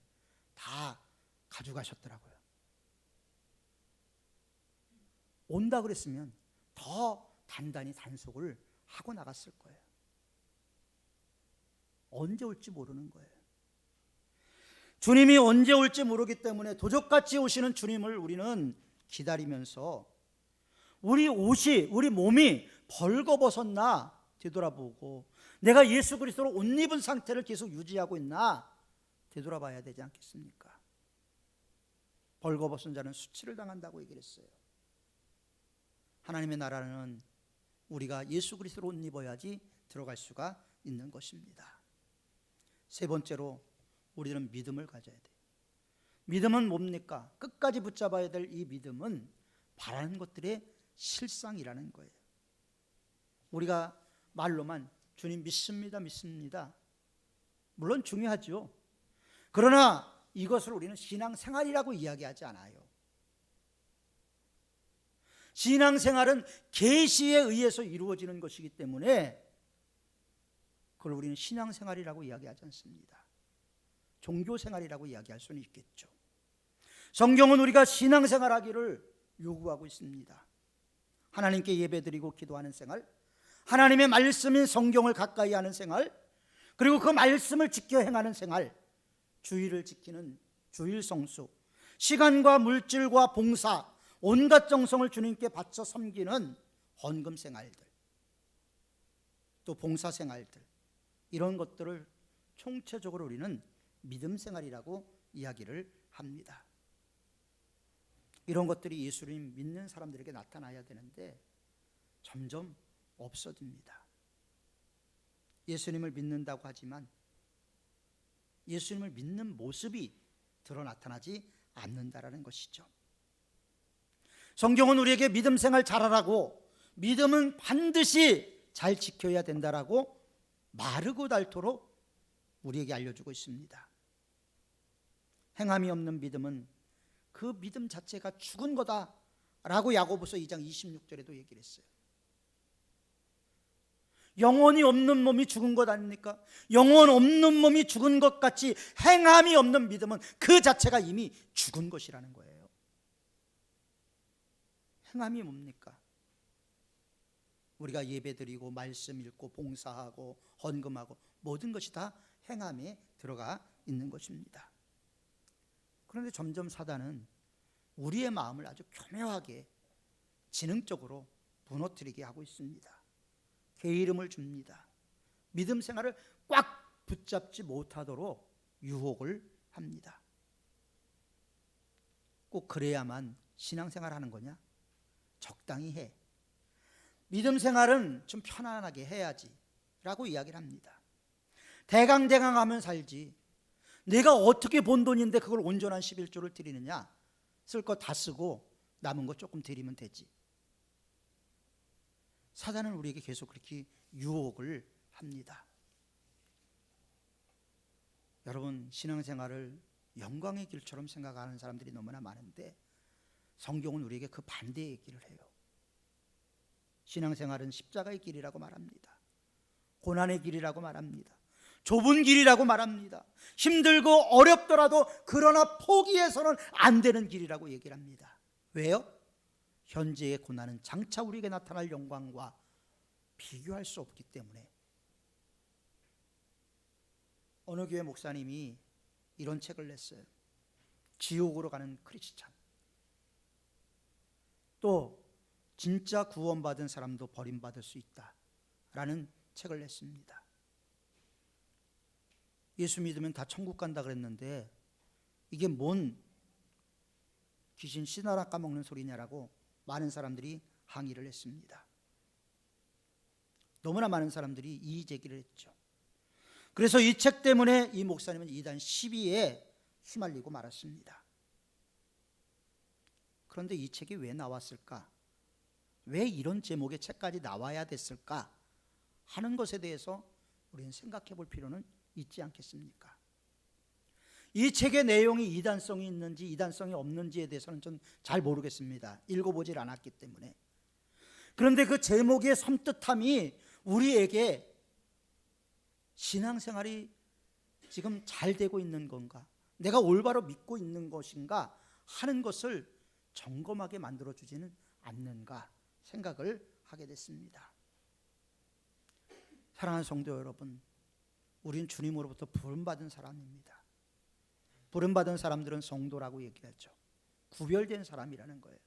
다 가져가셨더라고요. 온다 그랬으면 더 단단히 단속을 하고 나갔을 거예요. 언제 올지 모르는 거예요. 주님이 언제 올지 모르기 때문에 도적같이 오시는 주님을 우리는 기다리면서 우리 옷이, 우리 몸이 벌거벗었나 되돌아보고 내가 예수 그리스도로 옷 입은 상태를 계속 유지하고 있나 되돌아봐야 되지 않겠습니까? 벌거벗은 자는 수치를 당한다고 얘기를 했어요. 하나님의 나라는 우리가 예수 그리스도로 옷 입어야지 들어갈 수가 있는 것입니다. 세 번째로 우리는 믿음을 가져야 돼요. 믿음은 뭡니까? 끝까지 붙잡아야 될 이 믿음은 바라는 것들의 실상이라는 거예요. 우리가 말로만 주님 믿습니다, 믿습니다. 물론 중요하죠. 그러나 이것을 우리는 신앙생활이라고 이야기하지 않아요. 신앙생활은 계시에 의해서 이루어지는 것이기 때문에 그걸 우리는 신앙생활이라고 이야기하지 않습니다. 종교생활이라고 이야기할 수는 있겠죠. 성경은 우리가 신앙생활하기를 요구하고 있습니다. 하나님께 예배드리고 기도하는 생활, 하나님의 말씀인 성경을 가까이 하는 생활, 그리고 그 말씀을 지켜 행하는 생활, 주의를 지키는 주일 성수, 시간과 물질과 봉사, 온갖 정성을 주님께 바쳐 섬기는 헌금 생활들, 또 봉사 생활들, 이런 것들을 총체적으로 우리는 믿음 생활이라고 이야기를 합니다. 이런 것들이 예수를 믿는 사람들에게 나타나야 되는데 점점 없어집니다. 예수님을 믿는다고 하지만 예수님을 믿는 모습이 드러 나타나지 않는다라는 것이죠. 성경은 우리에게 믿음 생활 잘하라고, 믿음은 반드시 잘 지켜야 된다라고 마르고 닳도록 우리에게 알려주고 있습니다. 행함이 없는 믿음은 그 믿음 자체가 죽은 거다 라고 야고보서 2장 26절에도 얘기를 했어요. 영혼이 없는 몸이 죽은 것 아닙니까? 영혼 없는 몸이 죽은 것 같이 행함이 없는 믿음은 그 자체가 이미 죽은 것이라는 거예요. 행함이 뭡니까? 우리가 예배드리고 말씀 읽고 봉사하고 헌금하고 모든 것이 다 행함에 들어가 있는 것입니다. 그런데 점점 사단은 우리의 마음을 아주 교묘하게 지능적으로 무너뜨리게 하고 있습니다. 게으름을 줍니다. 믿음 생활을 꽉 붙잡지 못하도록 유혹을 합니다. 꼭 그래야만 신앙생활 하는 거냐? 적당히 해. 믿음 생활은 좀 편안하게 해야지 라고 이야기를 합니다. 대강대강 하면 살지. 내가 어떻게 번 돈인데 그걸 온전한 11조를 드리느냐? 쓸 거 다 쓰고 남은 거 조금 드리면 되지. 사단은 우리에게 계속 그렇게 유혹을 합니다. 여러분, 신앙생활을 영광의 길처럼 생각하는 사람들이 너무나 많은데 성경은 우리에게 그 반대의 얘기를 해요. 신앙생활은 십자가의 길이라고 말합니다. 고난의 길이라고 말합니다. 좁은 길이라고 말합니다. 힘들고 어렵더라도 그러나 포기해서는 안 되는 길이라고 얘기를 합니다. 왜요? 현재의 고난은 장차 우리에게 나타날 영광과 비교할 수 없기 때문에. 어느 교회 목사님이 이런 책을 냈어요. 지옥으로 가는 크리스찬. 또 진짜 구원받은 사람도 버림받을 수 있다라는 책을 냈습니다. 예수 믿으면 다 천국 간다 그랬는데 이게 뭔 귀신 씨나라 까먹는 소리냐라고 많은 사람들이 항의를 했습니다. 너무나 많은 사람들이 이의 제기를 했죠. 그래서 이 책 때문에 이 목사님은 이단 시비에 휘말리고 말았습니다. 그런데 이 책이 왜 나왔을까? 왜 이런 제목의 책까지 나와야 됐을까? 하는 것에 대해서 우리는 생각해 볼 필요는 있지 않겠습니까? 이 책의 내용이 이단성이 있는지 이단성이 없는지에 대해서는 전 잘 모르겠습니다. 읽어보질 않았기 때문에. 그런데 그 제목의 섬뜩함이 우리에게 신앙생활이 지금 잘 되고 있는 건가? 내가 올바로 믿고 있는 것인가? 하는 것을 점검하게 만들어주지는 않는가 생각을 하게 됐습니다. 사랑하는 성도 여러분, 우린 주님으로부터 부름받은 사람입니다. 부름받은 사람들은 성도라고 얘기하죠. 구별된 사람이라는 거예요.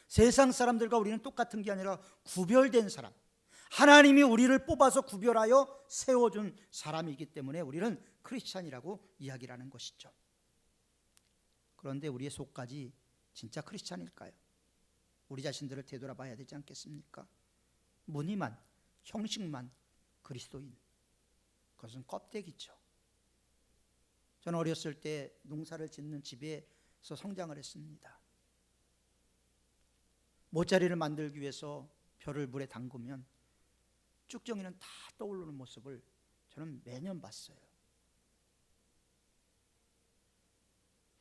세상 사람들과 우리는 똑같은 게 아니라 구별된 사람, 하나님이 우리를 뽑아서 구별하여 세워준 사람이기 때문에 우리는 크리스찬이라고 이야기를 하는 것이죠. 그런데 우리의 속까지 진짜 크리스찬일까요? 우리 자신들을 되돌아봐야 되지 않겠습니까? 무늬만, 형식만 그리스도인, 그것은 껍데기죠. 저는 어렸을 때 농사를 짓는 집에서 성장을 했습니다. 모짜리를 만들기 위해서 벼를 물에 담그면 쭉정이는 다 떠오르는 모습을 저는 매년 봤어요.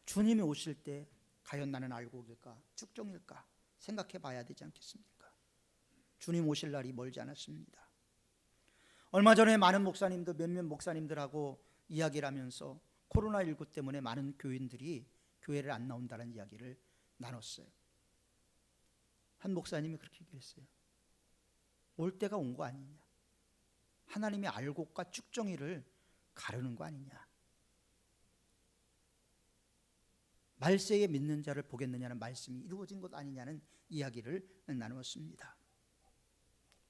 주님이 오실 때 과연 나는 알곡일까 쭉정일까 생각해 봐야 되지 않겠습니까? 주님 오실 날이 멀지 않았습니다. 얼마 전에 많은 목사님들, 몇몇 목사님들하고 이야기를 하면서 코로나19 때문에 많은 교인들이 교회를 안 나온다는 이야기를 나눴어요. 한 목사님이 그렇게 얘기했어요. 올 때가 온 거 아니냐? 하나님의 알곡과 쭉정이를 가르는 거 아니냐? 말세에 믿는 자를 보겠느냐는 말씀이 이루어진 것 아니냐는 이야기를 나누었습니다.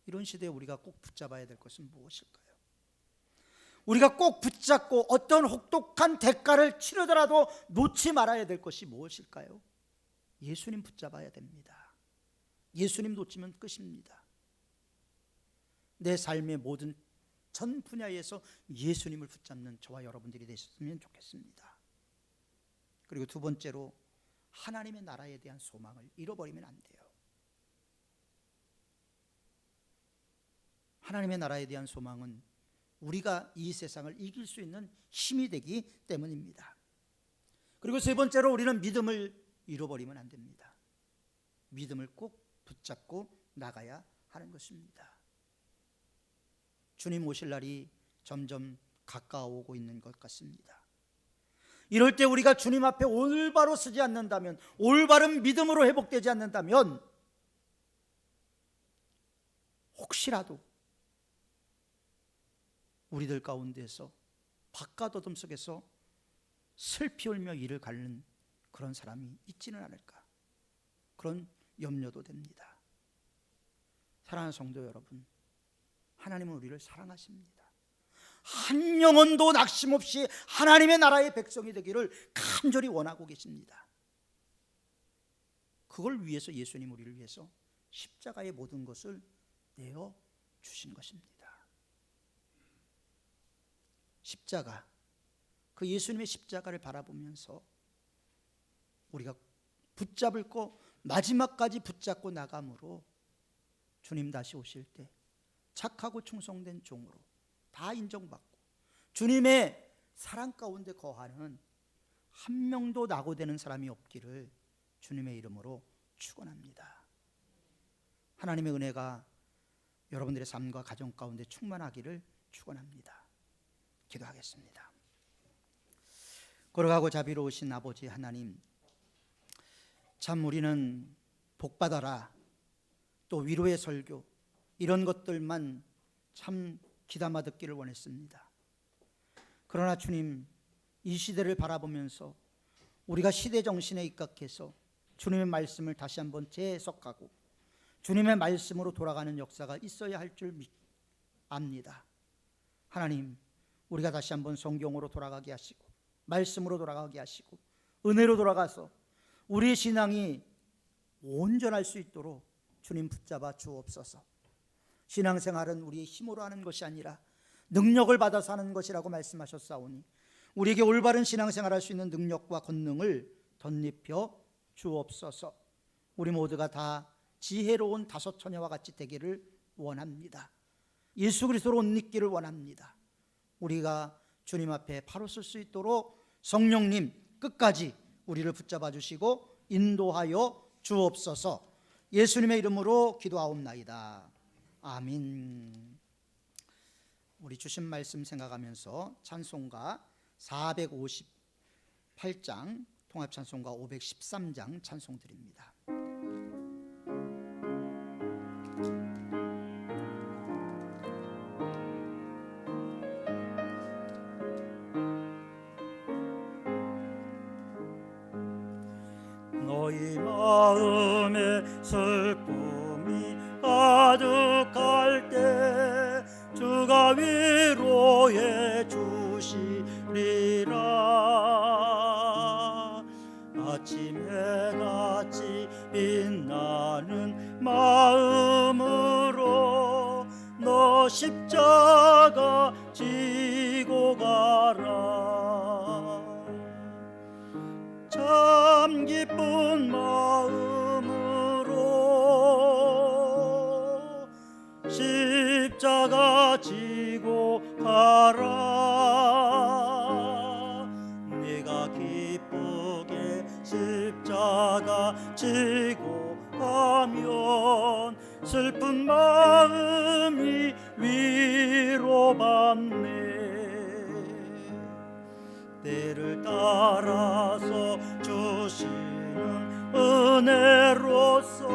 이런 시대에 우리가 꼭 붙잡아야 될 것은 무엇일까요? 우리가 꼭 붙잡고 어떤 혹독한 대가를 치르더라도 놓지 말아야 될 것이 무엇일까요? 예수님 붙잡아야 됩니다. 예수님 놓치면 끝입니다. 내 삶의 모든 전 분야에서 예수님을 붙잡는 저와 여러분들이 되셨으면 좋겠습니다. 그리고 두 번째로 하나님의 나라에 대한 소망을 잃어버리면 안 돼요. 하나님의 나라에 대한 소망은 우리가 이 세상을 이길 수 있는 힘이 되기 때문입니다. 그리고 세 번째로 우리는 믿음을 잃어버리면 안 됩니다. 믿음을 꼭 붙잡고 나가야 하는 것입니다. 주님 오실 날이 점점 가까워오고 있는 것 같습니다. 이럴 때 우리가 주님 앞에 올바로 서지 않는다면, 올바른 믿음으로 회복되지 않는다면 혹시라도 우리들 가운데서 바깥어둠 속에서 슬피 울며 이를 가르는 그런 사람이 있지는 않을까, 그런 염려도 됩니다. 사랑하는 성도 여러분, 하나님은 우리를 사랑하십니다. 한 영혼도 낙심없이 하나님의 나라의 백성이 되기를 간절히 원하고 계십니다. 그걸 위해서 예수님 우리를 위해서 십자가의 모든 것을 내어 주신 것입니다. 십자가, 그 예수님의 십자가를 바라보면서 우리가 붙잡을 거 마지막까지 붙잡고 나감으로 주님 다시 오실 때 착하고 충성된 종으로 다 인정받고 주님의 사랑 가운데 거하는 한 명도 낙오되는 사람이 없기를 주님의 이름으로 축원합니다. 하나님의 은혜가 여러분들의 삶과 가정 가운데 충만하기를 축원합니다. 기도하겠습니다. 거룩하고 자비로우신 아버지 하나님, 참 우리는 복받아라, 또 위로의 설교, 이런 것들만 참 귀담아 듣기를 원했습니다. 그러나 주님, 이 시대를 바라보면서 우리가 시대 정신에 입각해서 주님의 말씀을 다시 한번 재해석하고 주님의 말씀으로 돌아가는 역사가 있어야 할 줄 압니다. 하나님, 우리가 다시 한번 성경으로 돌아가게 하시고 말씀으로 돌아가게 하시고 은혜로 돌아가서 우리의 신앙이 온전할 수 있도록 주님 붙잡아 주옵소서. 신앙생활은 우리의 힘으로 하는 것이 아니라 능력을 받아서 하는 것이라고 말씀하셨사오니 우리에게 올바른 신앙생활 할 수 있는 능력과 권능을 덧입혀 주옵소서. 우리 모두가 다 지혜로운 다섯 처녀와 같이 되기를 원합니다. 예수 그리스도로 옷 입기를 원합니다. 우리가 주님 앞에 바로 설 수 있도록 성령님 끝까지 우리를 붙잡아 주시고 인도하여 주옵소서. 예수님의 이름으로 기도하옵나이다. 아멘. 우리 주신 말씀 생각하면서 찬송가 458장 통합찬송가 513장 찬송 드립니다. 너희 마음에 슬픔이 가득할 때 주가 위로해 주시리라. 아침에 같이 빛나는 마음으로 너 십자가 지고 가라. 참 기쁜 마음으로 십자가 지고 가라. 네가 기쁘게 십자가 지고 가면 슬픈 마음이 위로받네. 때를 따라서 주시는 은혜로서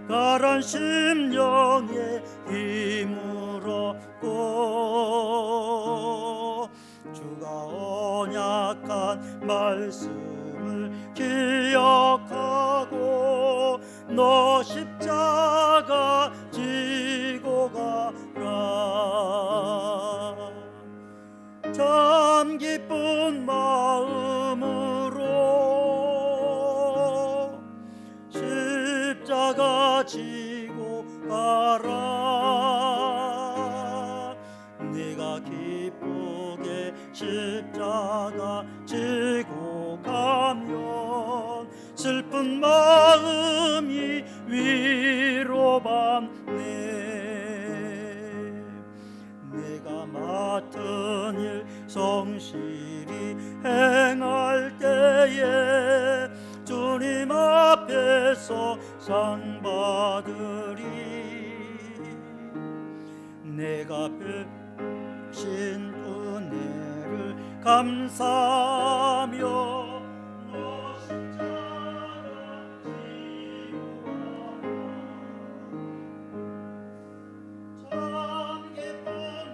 가란 심령에 힘을 얻고 주가 언약한 말씀을 기억하고 너 십자가 지고 가라. 참 기쁜 마음으로 십자가 지고 가라. 네가 기쁘게 십자가 지고 가면 슬픈 마음이 위로받네. 내가 맡은 일 성실히 행할 때에 주님 앞에 위에서 상 받으리. 내가 베푸신 은혜를 감사하며 너 십자가 지고 참 기쁜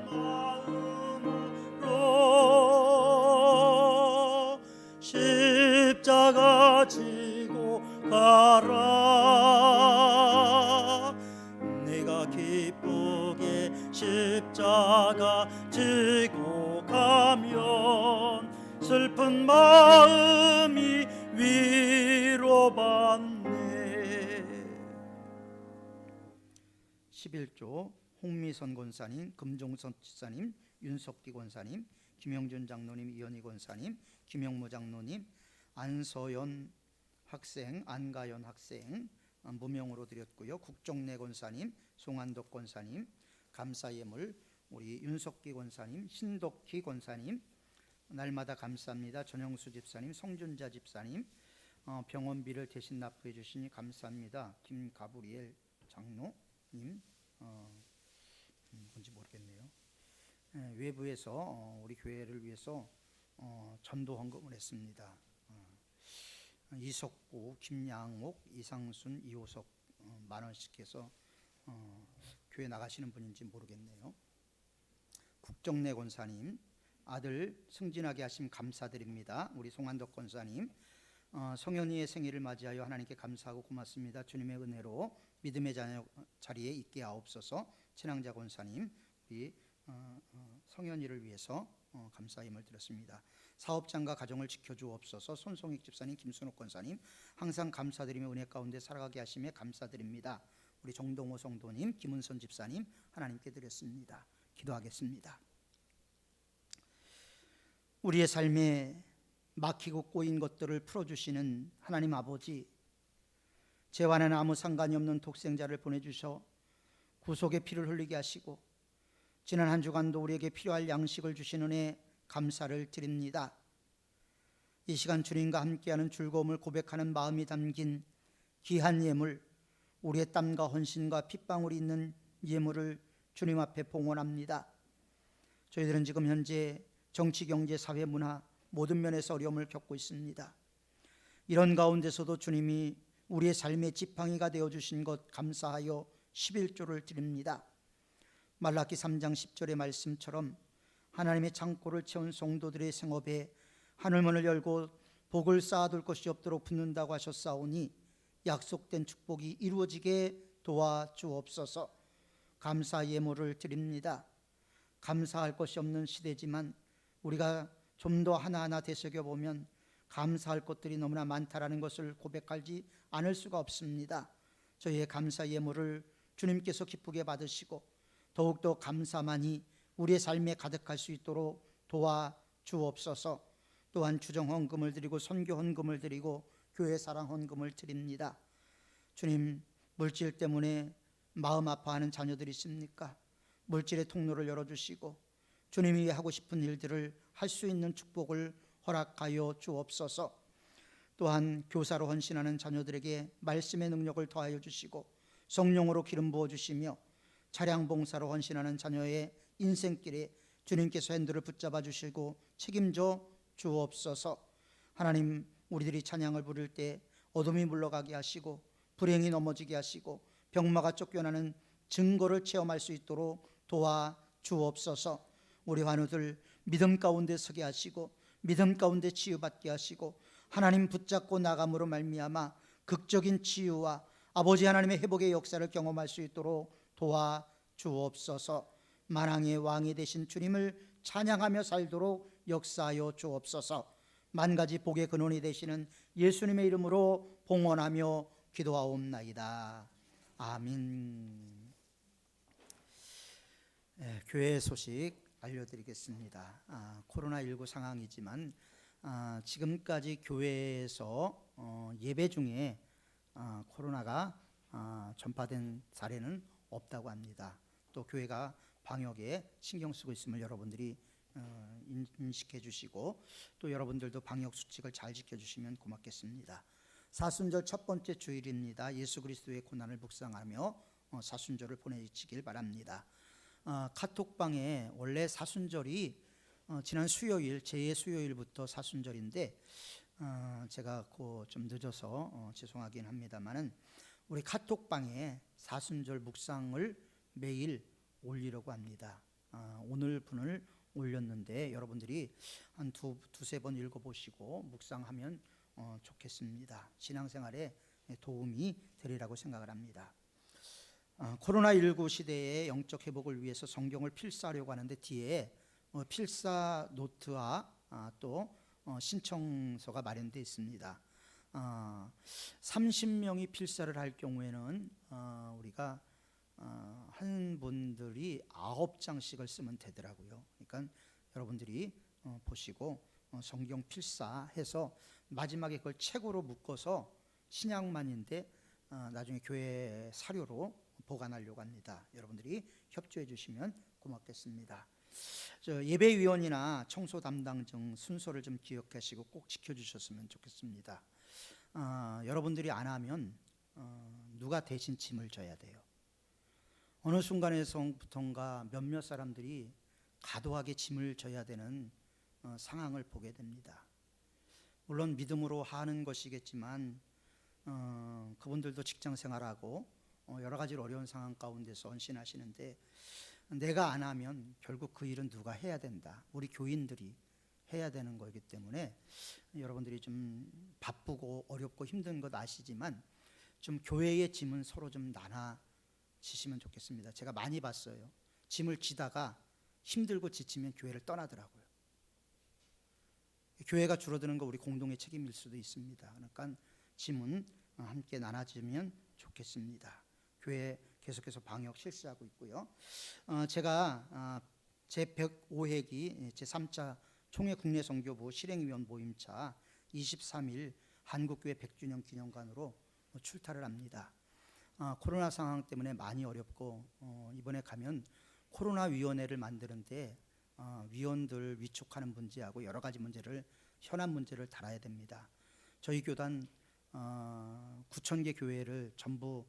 마음으로 십자가 지고 가라. 내가 기쁘게 십자가 지고 가면 슬픈 마음이 위로받네. 11조 홍미선 권사님, 금종선 집사님, 윤석기 권사님, 김영준 장로님, 이현희 권사님, 김영모 장로님, 안서연 학생, 안가연 학생 무명으로 드렸고요. 국정내 권사님, 송한덕 권사님, 감사예물 우리 윤석기 권사님, 신덕희 권사님 날마다 감사합니다. 전영수 집사님, 성준자 집사님 병원비를 대신 납부해 주시니 감사합니다. 김가브리엘 장로님 뭔지 모르겠네요. 외부에서 우리 교회를 위해서 전도 헌금을 했습니다. 이석구, 김양옥, 이상순, 이호석 만 원씩 해서 교회 나가시는 분인지 모르겠네요. 국정내 권사님 아들 승진하게 하심 감사드립니다. 우리 송한덕 권사님 성현이의 생일을 맞이하여 하나님께 감사하고 고맙습니다. 주님의 은혜로 믿음의 자리에 있게 하옵소서. 친앙자 권사님 우리 성현이를 위해서 감사임을 드렸습니다. 사업장과 가정을 지켜주옵소서. 손송익 집사님, 김순옥 권사님 항상 감사드리며 은혜 가운데 살아가게 하심에 감사드립니다. 우리 정동호 성도님, 김은선 집사님 하나님께 드렸습니다. 기도하겠습니다. 우리의 삶에 막히고 꼬인 것들을 풀어주시는 하나님 아버지, 죄와는 아무 상관이 없는 독생자를 보내주셔 구속의 피를 흘리게 하시고 지난 한 주간도 우리에게 필요할 양식을 주신 은혜 감사를 드립니다. 이 시간 주님과 함께하는 즐거움을 고백하는 마음이 담긴 귀한 예물, 우리의 땀과 헌신과 핏방울이 있는 예물을 주님 앞에 봉헌합니다. 저희들은 지금 현재 정치, 경제, 사회, 문화 모든 면에서 어려움을 겪고 있습니다. 이런 가운데서도 주님이 우리의 삶의 지팡이가 되어주신 것 감사하여 11조를 드립니다. 말라기 3장 10절의 말씀처럼 하나님의 창고를 채운 성도들의 생업에 하늘문을 열고 복을 쌓아둘 것이 없도록 붙는다고 하셨사오니 약속된 축복이 이루어지게 도와주옵소서. 감사 예물을 드립니다. 감사할 것이 없는 시대지만 우리가 좀 더 하나하나 되새겨보면 감사할 것들이 너무나 많다라는 것을 고백하지 않을 수가 없습니다. 저희의 감사 예물을 주님께서 기쁘게 받으시고 더욱더 감사만이 우리의 삶에 가득할 수 있도록 도와주옵소서. 또한 주정 헌금을 드리고 선교 헌금을 드리고 교회 사랑 헌금을 드립니다. 주님, 물질 때문에 마음 아파하는 자녀들이 있습니까? 물질의 통로를 열어주시고 주님이 하고 싶은 일들을 할 수 있는 축복을 허락하여 주옵소서. 또한 교사로 헌신하는 자녀들에게 말씀의 능력을 더하여 주시고 성령으로 기름 부어 주시며 차량 봉사로 헌신하는 자녀의 인생길에 주님께서 핸들을 붙잡아 주시고 책임져 주옵소서. 하나님, 우리들이 찬양을 부를 때 어둠이 물러가게 하시고 불행이 넘어지게 하시고 병마가 쫓겨나는 증거를 체험할 수 있도록 도와주옵소서. 우리 환우들 믿음 가운데 서게 하시고 믿음 가운데 치유받게 하시고 하나님 붙잡고 나감으로 말미암아 극적인 치유와 아버지 하나님의 회복의 역사를 경험할 수 있도록 도와주옵소서. 만왕의 왕이 되신 주님을 찬양하며 살도록 역사하여 주옵소서. 만가지 복의 근원이 되시는 예수님의 이름으로 봉헌하며 기도하옵나이다. 아멘. 교회 소식 알려드리겠습니다. 코로나19 상황이지만 지금까지 교회에서 예배 중에 코로나가 전파된 사례는 없다고 합니다. 또 교회가 방역에 신경 쓰고 있음을 여러분들이 인식해 주시고 또 여러분들도 방역 수칙을 잘 지켜주시면 고맙겠습니다. 사순절 첫 번째 주일입니다. 예수 그리스도의 고난을 묵상하며 사순절을 보내시길 바랍니다. 카톡방에 원래 사순절이 지난 수요일 제 수요일부터 사순절인데 제가 좀 늦어서 죄송하긴 합니다만은 우리 카톡방에 사순절 묵상을 매일 올리려고 합니다. 오늘 분을 올렸는데 여러분들이 한 두세 번 읽어보시고 묵상하면 좋겠습니다. 신앙생활에 도움이 되리라고 생각을 합니다. 코로나19 시대의 영적 회복을 위해서 성경을 필사하려고 하는데 뒤에 필사 노트와 또 신청서가 마련되어 있습니다. 30명이 필사를 할 경우에는 우리가 한 분들이 9장씩을 쓰면 되더라고요. 그러니까 여러분들이 보시고 성경 필사해서 마지막에 그걸 책으로 묶어서 신약만인데 나중에 교회 사료로 보관하려고 합니다. 여러분들이 협조해 주시면 고맙겠습니다. 예배위원이나 청소 담당 등 순서를 좀 기억하시고 꼭 지켜주셨으면 좋겠습니다. 여러분들이 안 하면 누가 대신 짐을 져야 돼요. 어느 순간에서부턴가 몇몇 사람들이 과도하게 짐을 져야 되는 상황을 보게 됩니다. 물론 믿음으로 하는 것이겠지만 그분들도 직장 생활하고 여러 가지 어려운 상황 가운데서 헌신하시는데 내가 안 하면 결국 그 일은 누가 해야 된다. 우리 교인들이 해야 되는 거기 때문에 여러분들이 좀 바쁘고 어렵고 힘든 것 아시지만 좀 교회의 짐은 서로 좀 나눠지시면 좋겠습니다. 제가 많이 봤어요. 짐을 지다가 힘들고 지치면 교회를 떠나더라고요. 교회가 줄어드는 거 우리 공동의 책임일 수도 있습니다. 그러니까 짐은 함께 나눠지면 좋겠습니다. 교회 계속해서 방역 실시하고 있고요. 제가 제 105회기 제3차 총회 국내선교부 실행위원 모임차 23일 한국교회 100주년 기념관으로 출타를 합니다. 코로나 상황 때문에 많이 어렵고 이번에 가면 코로나 위원회를 만드는데 위원들 위촉하는 문제하고 여러 가지 문제를 현안 문제를 다뤄야 됩니다. 저희 교단 9,000개 교회를 전부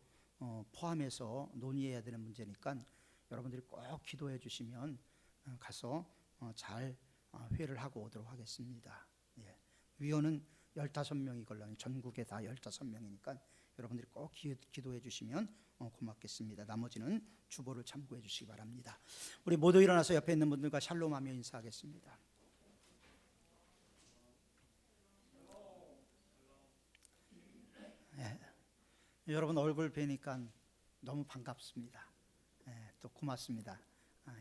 포함해서 논의해야 되는 문제니까 여러분들이 꼭 기도해 주시면 가서 잘 회를 하고 오도록 하겠습니다. 예. 위원은 15명이 걸려요. 전국에 다 15명이니까 여러분들이 꼭 기도해 주시면 고맙겠습니다. 나머지는 주보를 참고해 주시기 바랍니다. 우리 모두 일어나서 옆에 있는 분들과 샬롬하며 인사하겠습니다. 예. 여러분 얼굴 뵈니까 너무 반갑습니다. 예, 또 고맙습니다.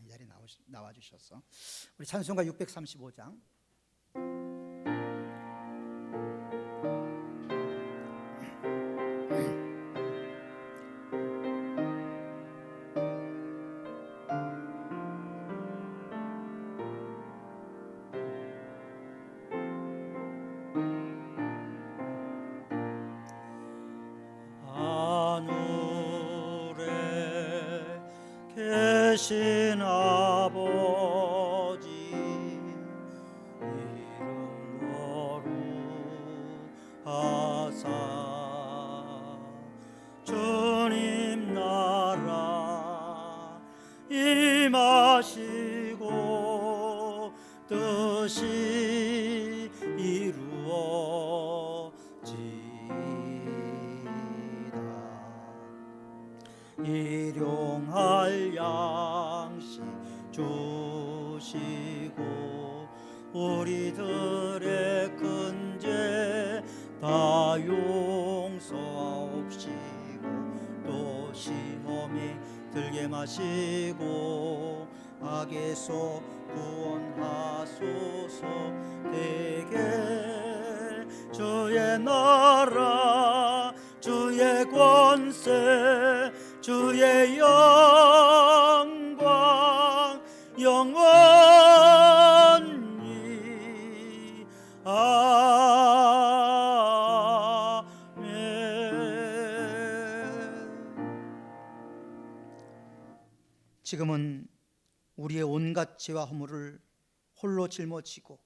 이 자리에 나와 주셔서 우리 찬송가 635장 하늘에 계신 아버지 이름 거룩하사 주님 나라 임하시고 뜻이 이루어지다. 일용할 양식 주시고 우리들의 큰 죄 다 용서하옵시고 또 시험에 들게 마시고 악에서 구원하소서. 되게 주의 나라 주의 권세 주의 영광 영원히 지금은 우리의 온갖 죄와 허물을 홀로 짊어지고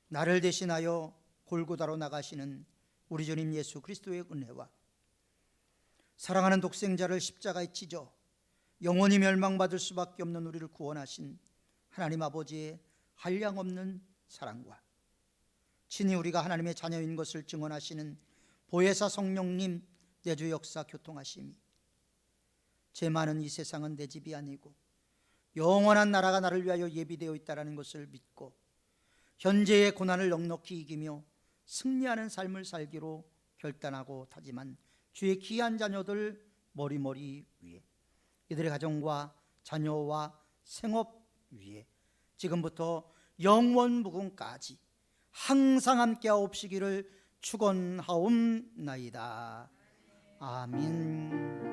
나를 대신하여 골고다로 나가시는 우리 주님 예수 그리스도의 은혜와 사랑하는 독생자를 십자가에 찢어 영원히 멸망받을 수밖에 없는 우리를 구원하신 하나님 아버지의 한량없는 사랑과 친히 우리가 하나님의 자녀인 것을 증언하시는 보혜사 성령님 내주 역사 교통하심이 제 많은 이 세상은 내 집이 아니고 영원한 나라가 나를 위하여 예비되어 있다는 것을 믿고 현재의 고난을 넉넉히 이기며 승리하는 삶을 살기로 결단하고 다짐한 주의 귀한 자녀들 머리머리 위에 이들의 가정과 자녀와 생업 위에 지금부터 영원무궁까지 항상 함께하옵시기를 축원하옵나이다. 아멘.